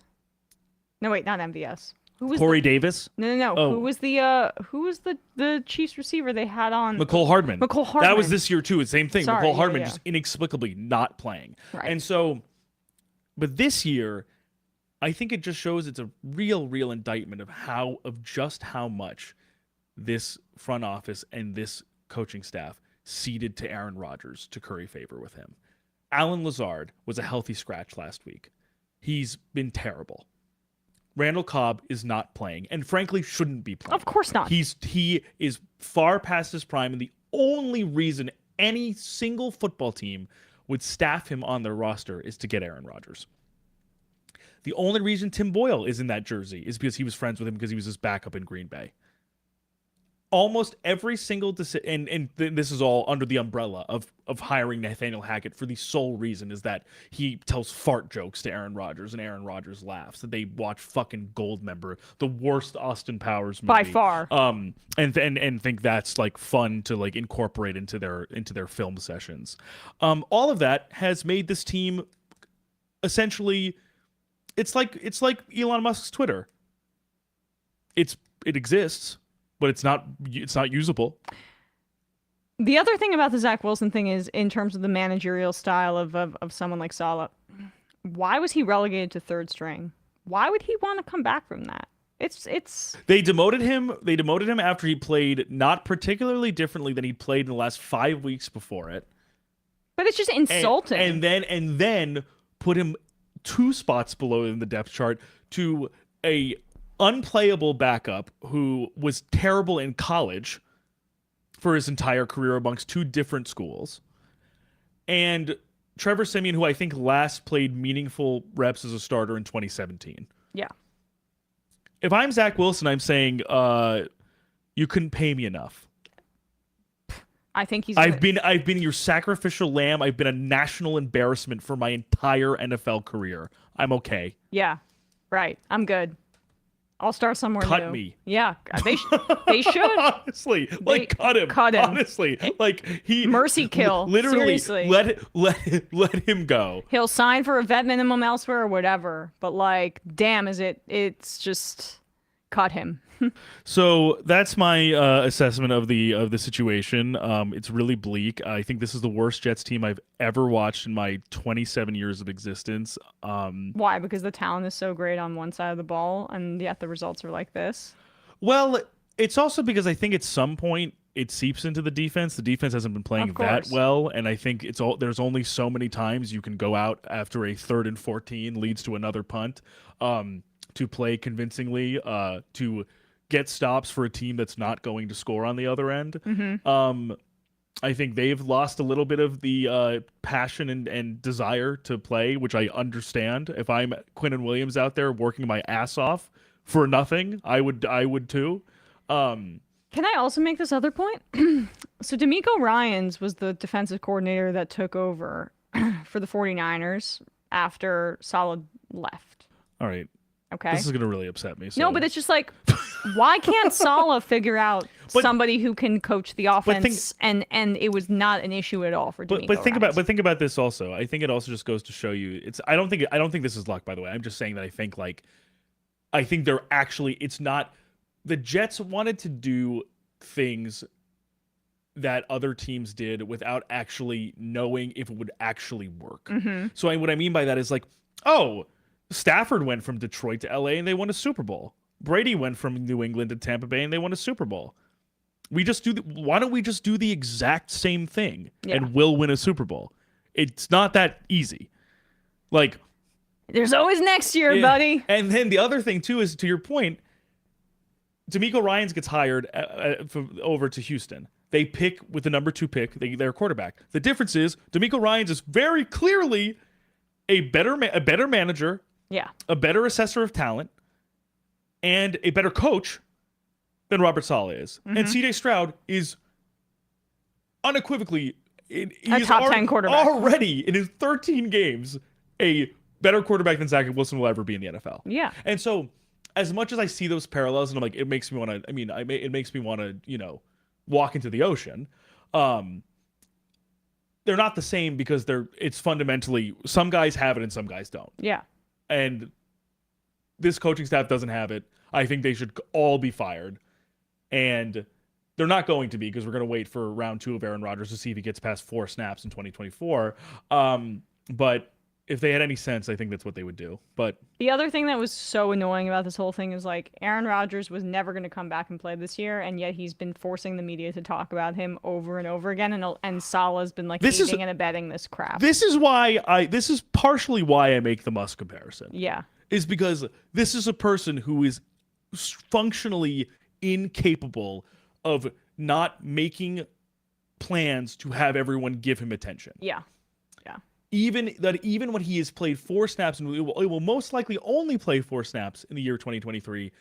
No, wait, not MVS. Who was Corey Davis? No. Oh. Who was the Chiefs receiver they had on? McCole Hardman. McCole Hardman. That was this year too. Same thing. Sorry, McCole Hardman yeah. just inexplicably not playing. Right. And so, but this year, I think it just shows it's a real indictment of just how much this front office and this coaching staff ceded to Aaron Rodgers to curry favor with him. Alan Lazard was a healthy scratch last week. He's been terrible. Randall Cobb is not playing, and frankly shouldn't be playing. Of course not. He is far past his prime, and the only reason any single football team would staff him on their roster is to get Aaron Rodgers. The only reason Tim Boyle is in that jersey is because he was friends with him because he was his backup in Green Bay. Almost every single decision, and this is all under the umbrella of hiring Nathaniel Hackett for the sole reason is that he tells fart jokes to Aaron Rodgers and Aaron Rodgers laughs. That they watch fucking Goldmember, the worst Austin Powers movie By far. and think that's like fun to like incorporate into their film sessions. All of that has made this team essentially, it's like Elon Musk's Twitter. It exists, but it's not usable. The other thing about the Zach Wilson thing is, in terms of the managerial style of someone like Saleh, why was he relegated to third string? Why would he want to come back from that? It's They demoted him after he played not particularly differently than he played in the last 5 weeks before it. But it's just insulting. And then put him 2 spots below in the depth chart to a unplayable backup who was terrible in college for his entire career amongst 2 different schools, and Trevor Siemian, who I think last played meaningful reps as a starter in 2017. Yeah. If I'm Zach Wilson, I'm saying you couldn't pay me enough. I think he's. I've been your sacrificial lamb. I've been a national embarrassment for my entire NFL career. I'm okay. Yeah. Right. I'm good. I'll start somewhere new. Cut me. Yeah, they should. Honestly, cut him. Cut him. Honestly, he mercy kill. Literally, Seriously. let him go. He'll sign for a vet minimum elsewhere or whatever. But like, damn, it's just cut him. So that's my assessment of the situation. It's really bleak. I think this is the worst Jets team I've ever watched in my 27 years of existence. Why? Because the talent is so great on one side of the ball, and yet the results are like this. Well, it's also because I think at some point it seeps into the defense. The defense hasn't been playing that well, and I think there's only so many times you can go out after a 3rd and 14 leads to another punt to play convincingly to get stops for a team that's not going to score on the other end. Mm-hmm. I think they've lost a little bit of the passion and desire to play, which I understand. If I'm Quinnen Williams out there working my ass off for nothing, I would too. Can I also make this other point? So D'Amico Ryans was the defensive coordinator that took over for the 49ers after Saleh left. All right. Okay. This is going to really upset me. So. No, but it's just like, why can't Saleh figure out somebody who can coach the offense, and it was not an issue at all for D'Amico Ryans. Think about this also. I think it also just goes to show you I don't think this is luck, by the way. I'm just saying that I think like I think they're actually, it's not, the Jets wanted to do things that other teams did without actually knowing if it would actually work. Mm-hmm. So what I mean by that is like, oh, Stafford went from Detroit to LA and they won a Super Bowl. Brady went from New England to Tampa Bay and they won a Super Bowl. Why don't we just do the exact same thing and we'll win a Super Bowl? It's not that easy. Like, there's always next year, buddy. And then the other thing too is, to your point, DeMeco Ryans gets hired over to Houston. They pick with the number 2 pick, their quarterback. The difference is DeMeco Ryans is very clearly a better manager, a better assessor of talent, and a better coach than Robert Saleh is. Mm-hmm. And CJ Stroud is unequivocally a top 10 quarterback. Already in his 13 games, a better quarterback than Zach Wilson will ever be in the NFL. Yeah. And so, as much as I see those parallels, and I'm like, it makes me want to. It makes me want to, walk into the ocean. They're not the same because it's fundamentally, some guys have it and some guys don't. Yeah. And this coaching staff doesn't have it. I think they should all be fired. And they're not going to be, because we're going to wait for round 2 of Aaron Rodgers to see if he gets past 4 snaps in 2024. But if they had any sense, I think that's what they would do. But the other thing that was so annoying about this whole thing is, like, Aaron Rodgers was never going to come back and play this year, and yet he's been forcing the media to talk about him over and over again, and Salah's been like aiding and abetting this crap. This is partially why I make the Musk comparison. Yeah. Is because this is a person who is functionally incapable of not making plans to have everyone give him attention. Yeah. Even when he has played 4 snaps, and it will most likely only play 4 snaps in the year 2023,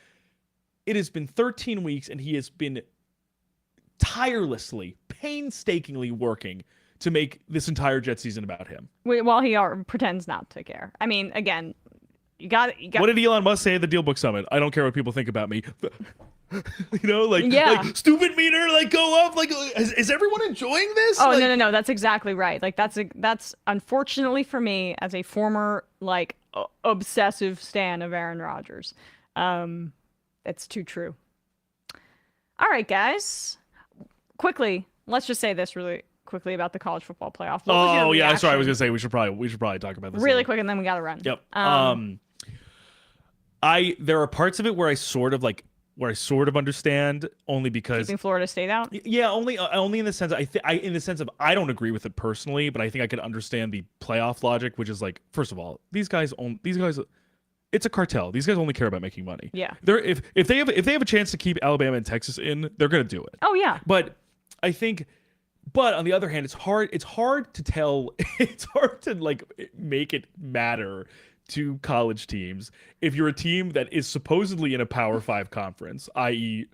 it has been 13 weeks, and he has been tirelessly, painstakingly working to make this entire Jet season about him. While he pretends not to care. I mean, again, you got. What did Elon Musk say at the Deal Book Summit? I don't care what people think about me. Like stupid meter, like, go up. Like, is everyone enjoying this? Oh, like, no, that's exactly right. Like, that's unfortunately for me, as a former, like, obsessive stan of Aaron Rodgers, that's too true. All right, guys, quickly, let's just say this really quickly about the college football playoff. Oh yeah, sorry, I was gonna say we should probably talk about this really quick, and then we gotta run. Yep. There are parts of it where I sort of understand, only because keeping Florida State out. Yeah, only in the sense in the sense of I don't agree with it personally, but I think I can understand the playoff logic, which is like, first of all, these guys, it's a cartel. These guys only care about making money. Yeah. If they have a chance to keep Alabama and Texas in, they're gonna do it. Oh yeah. But on the other hand, it's hard to tell. It's hard to, like, make it matter to college teams if you're a team that is supposedly in a Power 5 conference, i.e.,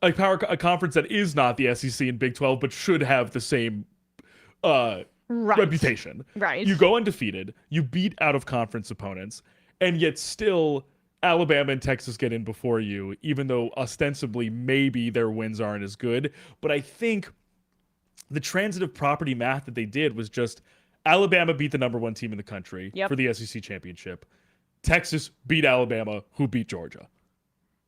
a conference that is not the SEC and Big 12, but should have the same reputation. Right. You go undefeated, you beat out of conference opponents, and yet still Alabama and Texas get in before you, even though ostensibly maybe their wins aren't as good. But I think the transitive property math that they did was just Alabama beat the number 1 team in the country for the SEC championship. Texas beat Alabama, who beat Georgia.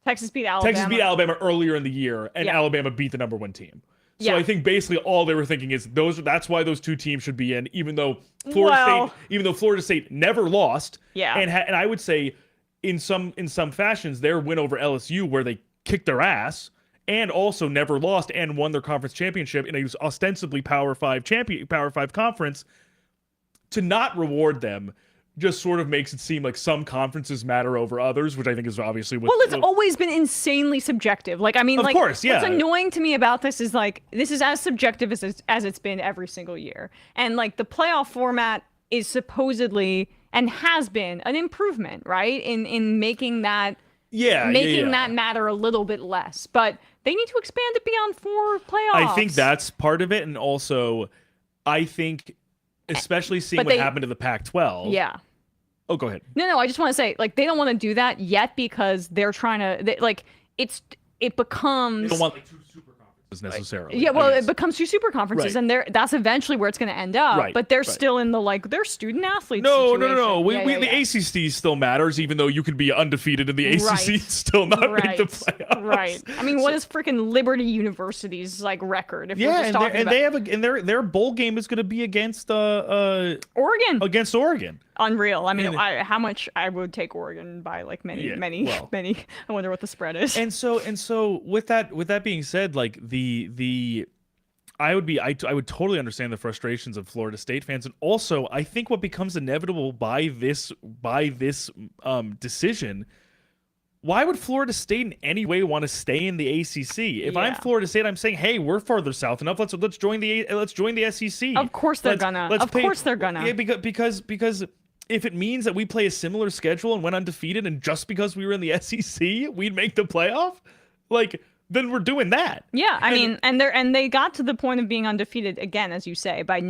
Texas beat Alabama earlier in the year, and Alabama beat the number 1 team. So I think basically all they were thinking is that's why those 2 teams should be in, even though Florida State never lost. Yeah. And I would say in some fashions, their win over LSU, where they kicked their ass and also never lost and won their conference championship in a ostensibly Power 5 conference, to not reward them just sort of makes it seem like some conferences matter over others, which I think is obviously what. Well, it's always been insanely subjective. Like, I mean, of course, yeah. What's annoying to me about this is, like, this is as subjective as it's been every single year, and, like, the playoff format is supposedly and has been an improvement, right? In making that that matter a little bit less, but they need to expand it beyond 4 playoffs. I think that's part of it, and also, I think, especially seeing what happened to the Pac-12. Yeah. Oh, go ahead. No, I just want to say, like, they don't want to do that yet because they're trying to, it becomes. They don't want, like, 2 super conferences. necessarily. Yeah, well, it becomes two super conferences, Right. and that's eventually where it's going to end up. Right, But they're right. still in the they're student athletes. No. Situation. The ACC still matters, even though you could be undefeated in the ACC Right. and still not make the playoffs. Right. I mean, what is freaking Liberty University's record? If we're just talking about... they have their bowl game is going to be against Oregon. Against Oregon. Unreal. I mean, how much I would take Oregon by many. I wonder what the spread is. And so with that being said, like I would totally understand the frustrations of Florida State fans, and also I think what becomes inevitable by this decision. Why would Florida State in any way want to stay in the ACC? If I'm Florida State, I'm saying, hey, we're farther south enough. Let's join the SEC. Of course they're gonna. Yeah, because if it means that we play a similar schedule and went undefeated, and just because we were in the SEC, we'd make the playoff, then we're doing that. Yeah, I mean, and they got to the point of being undefeated again, as you say, by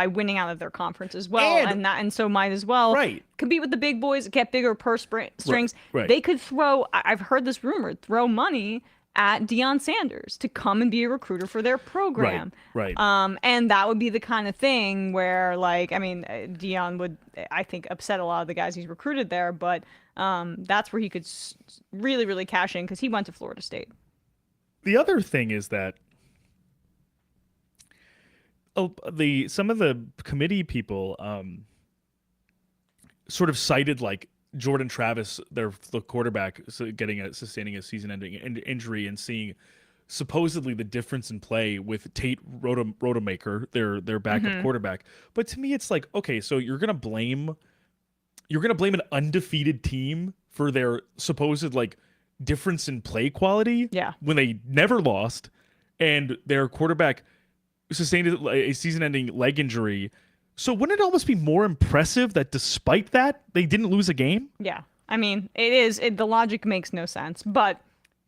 winning out of their conference as well, and so might as well compete with the big boys, get bigger purse strings. Right. They could throw. I've heard this rumor, throw money at Deion Sanders to come and be a recruiter for their program. Right. And that would be the kind of thing where, Deion would, I think, upset a lot of the guys he's recruited there, but that's where he could really, really cash in because he went to Florida State. The other thing is that some of the committee people sort of cited Jordan Travis, the quarterback, sustaining a season-ending injury, and seeing supposedly the difference in play with Tate Rodemaker, their backup quarterback. But to me, it's like, okay, so you're gonna blame an undefeated team for their supposed difference in play quality, when they never lost, and their quarterback sustained a season-ending leg injury. So wouldn't it almost be more impressive that despite that, they didn't lose a game? Yeah. I mean, the logic makes no sense. But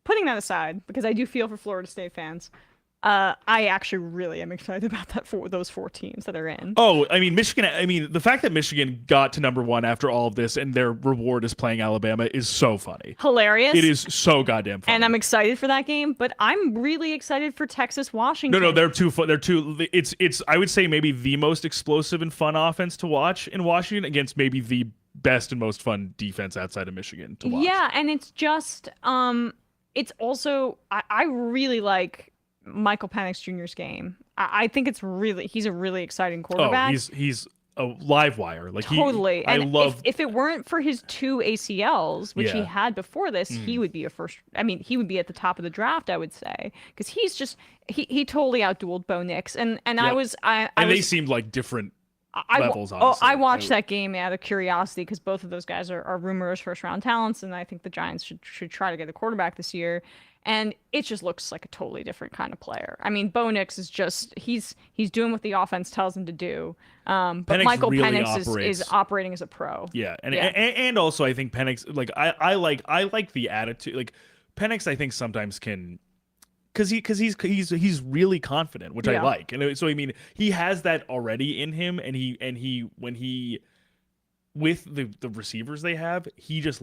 putting that aside, because I do feel for Florida State fans, I actually really am excited about those four teams that are in. Oh, I mean, Michigan. I mean, the fact that Michigan got to #1 after all of this and their reward is playing Alabama is so funny. Hilarious. It is so goddamn funny. And I'm excited for that game, but I'm really excited for Texas-Washington. No, they're too fun. It's I would say maybe the most explosive and fun offense to watch in Washington against maybe the best and most fun defense outside of Michigan to watch. Yeah, and it's just it's also I really like Michael Penix Jr.'s game. I think he's a really exciting quarterback. Oh, he's a live wire. Totally. I love. If it weren't for his 2 ACLs, which he had before this, he would be he would be at the top of the draft, I would say, because he's just he totally outdueled Bo Nix, and they seemed like different levels. Honestly. I watched that game out of curiosity because both of those guys are rumors first round talents, and I think the Giants should try to get a quarterback this year. And it just looks like a totally different kind of player. I mean, Bo Nix is just he's doing what the offense tells him to do. But Michael Penix is operating as a pro. Yeah, and also I think Penix I like the attitude. Penix I think sometimes can because he's really confident, which I like. And so I mean he has that already in him, and he when he with the receivers they have, he just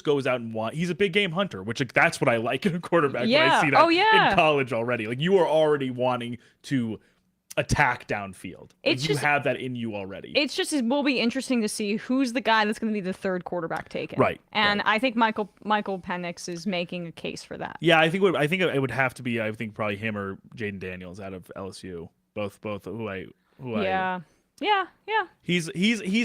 goes out and he's a big game hunter, which that's what I like in a quarterback. When I see that in college already. You are already wanting to attack downfield. You have that in you already. It will be interesting to see who's the guy that's going to be the third quarterback taken. Right. And I think Michael Penix is making a case for that. Yeah, I think it would have to be probably him or Jaden Daniels out of LSU. Both Yeah. He's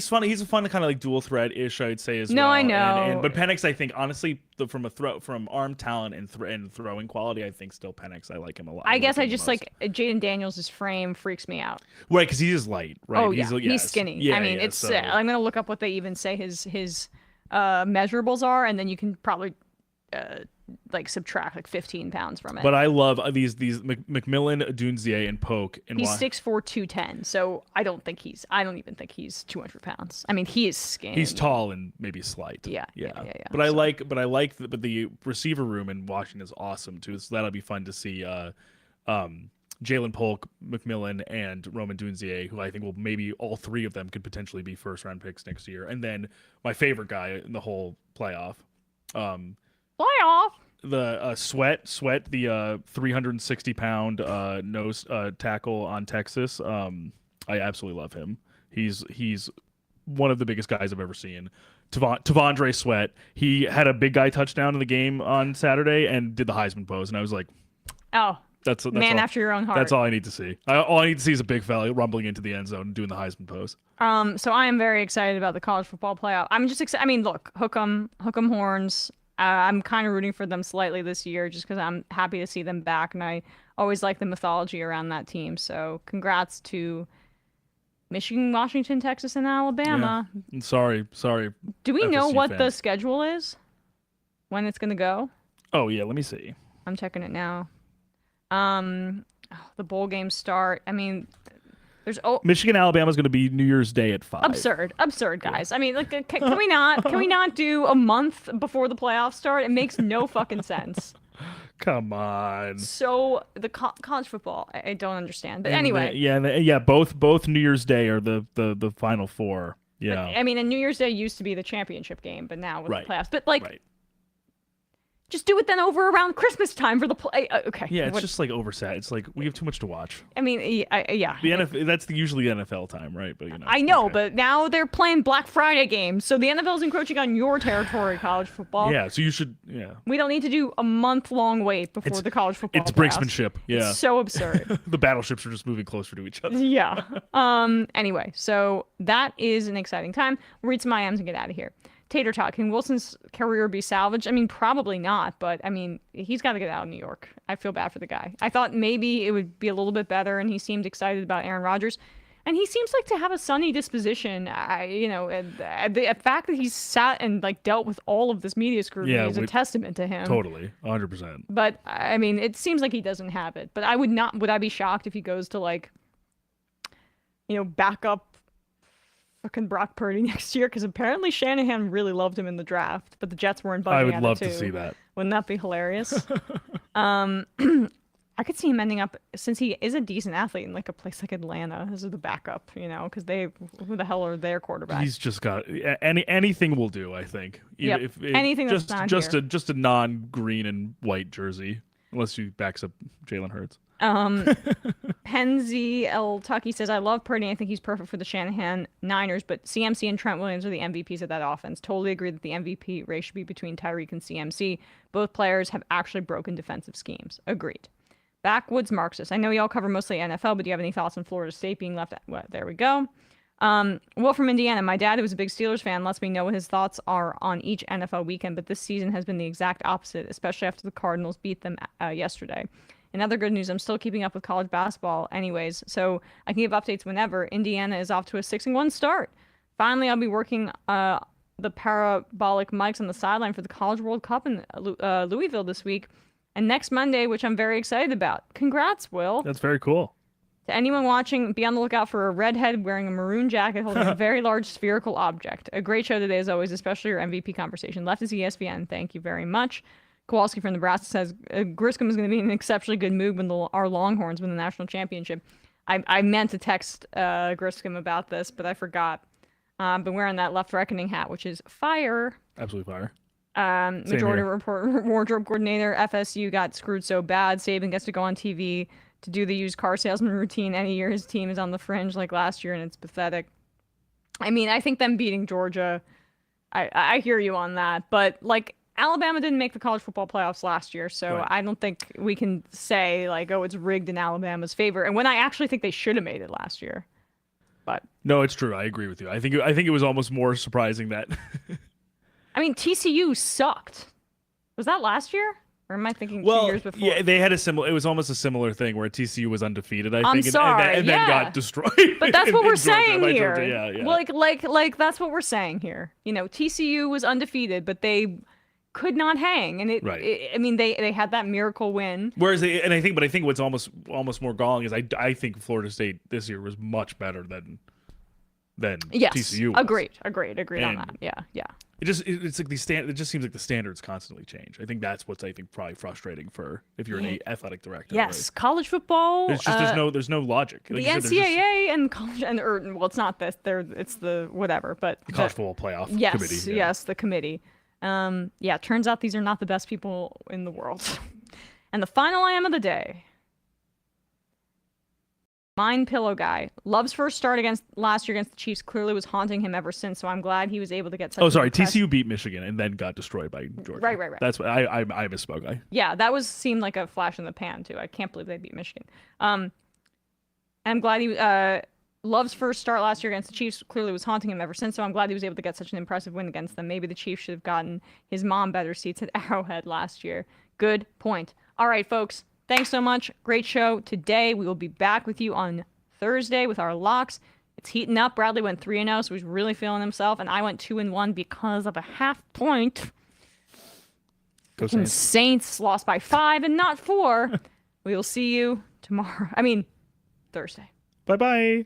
funny. He's a fun kind of dual threat ish, I'd say as well. No, I know. But Penix, I think honestly, from arm talent and throwing quality, I think still Penix. I like him a lot. I guess I just like Jaden Daniels' frame freaks me out. Right, because he is light. Right. Oh yeah, he's skinny. Yeah, I mean, I'm gonna look up what they even say his measurables are, and then you can probably subtract 15 pounds from it. But I love these McMillan, Dunzier, and Polk. He's 6'4", 210. So I don't even think he's 200 pounds. I mean, he is skinny. He's tall and maybe slight. Yeah. But I like the receiver room in Washington is awesome too. So that'll be fun to see. Jalen Polk, McMillan, and Roman Dunzier, who I think will maybe all three of them could potentially be first round picks next year. And then my favorite guy in the whole playoff. Sweat, the 360-pound nose tackle on Texas. I absolutely love him. He's one of the biggest guys I've ever seen. Tavondre Sweat. He had a big guy touchdown in the game on Saturday and did the Heisman pose, and I was like, oh, that's man all, after your own heart. That's all I need to see. All I need to see is a big fella rumbling into the end zone and doing the Heisman pose. So I am very excited about the college football playoff. I'm just excited. I mean, look, hook 'em horns. I'm kind of rooting for them slightly this year just because I'm happy to see them back, and I always like the mythology around that team. So congrats to Michigan, Washington, Texas, and Alabama. Yeah. Sorry. Do we know FSU what fans. the schedule is? When it's going to go? Oh, yeah, let me see. I'm checking it now. The bowl games start. I mean, there's Michigan, Alabama's going to be New Year's Day at 5. Absurd, guys. I mean, like, can we not do a month before the playoffs start? It makes no fucking sense. Come on. So the college football, I don't understand. But anyway, both New Year's Day are the final four. Yeah. But, I mean, and New Year's Day used to be the championship game, but now with the playoffs. But like, just do it then over around Christmas time for the play. Okay. Yeah, it's just like oversat. It's like we have too much to watch. I mean, yeah. The NFL, that's usually NFL time, right? But I know, but now they're playing Black Friday games, so the NFL is encroaching on your territory, college football. Yeah, so you should. Yeah. We don't need to do a month-long wait before the college football. It's brinksmanship. Yeah. It's so absurd. The battleships are just moving closer to each other. Yeah. Anyway, so that is an exciting time. We'll read some IMs and get out of here. Tater Tot, can Wilson's career be salvaged? I mean, probably not, but I mean, he's got to get out of New York. I feel bad for the guy. I thought maybe it would be a little bit better, and he seemed excited about Aaron Rodgers, and he seems like to have a sunny disposition. The fact that he's sat and like dealt with all of this media scrutiny is a testament to him. Totally, 100%. But I mean, it seems like he doesn't have it. But I would not. Would I be shocked if he goes to like, back up fucking Brock Purdy next year? Because apparently Shanahan really loved him in the draft, but the Jets weren't budging. I would love to see that. Wouldn't that be hilarious? I could see him ending up, since he is a decent athlete, in like a place like Atlanta as the backup, because who the hell are their quarterbacks? He's just got anything will do. I think. Yep. Anything that's not just here. a non-green and white jersey, unless he backs up Jalen Hurts. Penzi L. Tucky says, I love Purdy. I think he's perfect for the Shanahan Niners, but CMC and Trent Williams are the MVPs of that offense. Totally agree that the MVP race should be between Tyreek and CMC. Both players have actually broken defensive schemes. Agreed. Backwoods Marxist. I know y'all cover mostly NFL, but do you have any thoughts on Florida State being left? Well, there we go. Will from Indiana. My dad, who was a big Steelers fan, lets me know what his thoughts are on each NFL weekend, but this season has been the exact opposite, especially after the Cardinals beat them yesterday. In other good news, I'm still keeping up with college basketball anyways, so I can give updates whenever. Indiana is off to a 6-1 start. Finally, I'll be working the parabolic mics on the sideline for the College World Cup in Louisville this week. And next Monday, which I'm very excited about. Congrats, Will. That's very cool. To anyone watching, be on the lookout for a redhead wearing a maroon jacket holding a very large spherical object. A great show today, as always, especially your MVP conversation. Left is ESVN. Thank you very much. Kowalski from Nebraska says, Griscom is going to be in an exceptionally good mood when our Longhorns win the national championship. I meant to text Griscom about this, but I forgot. Been wearing that Left Reckoning hat, which is fire. Absolutely fire. Majority Report wardrobe coordinator, FSU got screwed so bad. Saban gets to go on TV to do the used car salesman routine any year his team is on the fringe like last year, and it's pathetic. I mean, I think them beating Georgia, I hear you on that, but like, Alabama didn't make the college football playoffs last year, so I don't think we can say like, oh, it's rigged in Alabama's favor. And when I actually think they should have made it last year, but no, it's true. I agree with you. I think it was almost more surprising that. I mean, TCU sucked. Was that last year, or am I thinking 2 years before? Yeah, they had it was almost a similar thing where TCU was undefeated. I'm sorry, and then got destroyed. But that's what we're saying here. Georgia. Yeah. Like that's what we're saying here. TCU was undefeated, but they could not hang, and I mean, they had that miracle win. Whereas I think what's almost more galling is I think Florida State this year was much better than TCU was. Agreed on that. Yeah. It's like it just seems like the standards constantly change. I think that's what's probably frustrating for if you're an athletic director. Yes, right? College football. It's just there's no logic. Like the NCAA and college well, it's not this. It's the whatever, but the college football playoff committee. Yes, the committee. Yeah, turns out these are not the best people in the world. And the final I am of the day. Mind Pillow Guy. Love's first start last year against the Chiefs clearly was haunting him ever since, so I'm glad he was able to get such TCU beat Michigan and then got destroyed by Georgia. Right. That's what I misspoke. Yeah, that seemed like a flash in the pan too. I can't believe they beat Michigan. I'm glad he Love's first start last year against the Chiefs clearly was haunting him ever since, so I'm glad he was able to get such an impressive win against them. Maybe the Chiefs should have gotten his mom better seats at Arrowhead last year. Good point. All right, folks. Thanks so much. Great show today. We will be back with you on Thursday with our locks. It's heating up. Bradley went 3-0, so he's really feeling himself, and I went 2-1 because of a half point. Go Saints lost by 5 and not 4. We will see you tomorrow. Thursday. Bye-bye.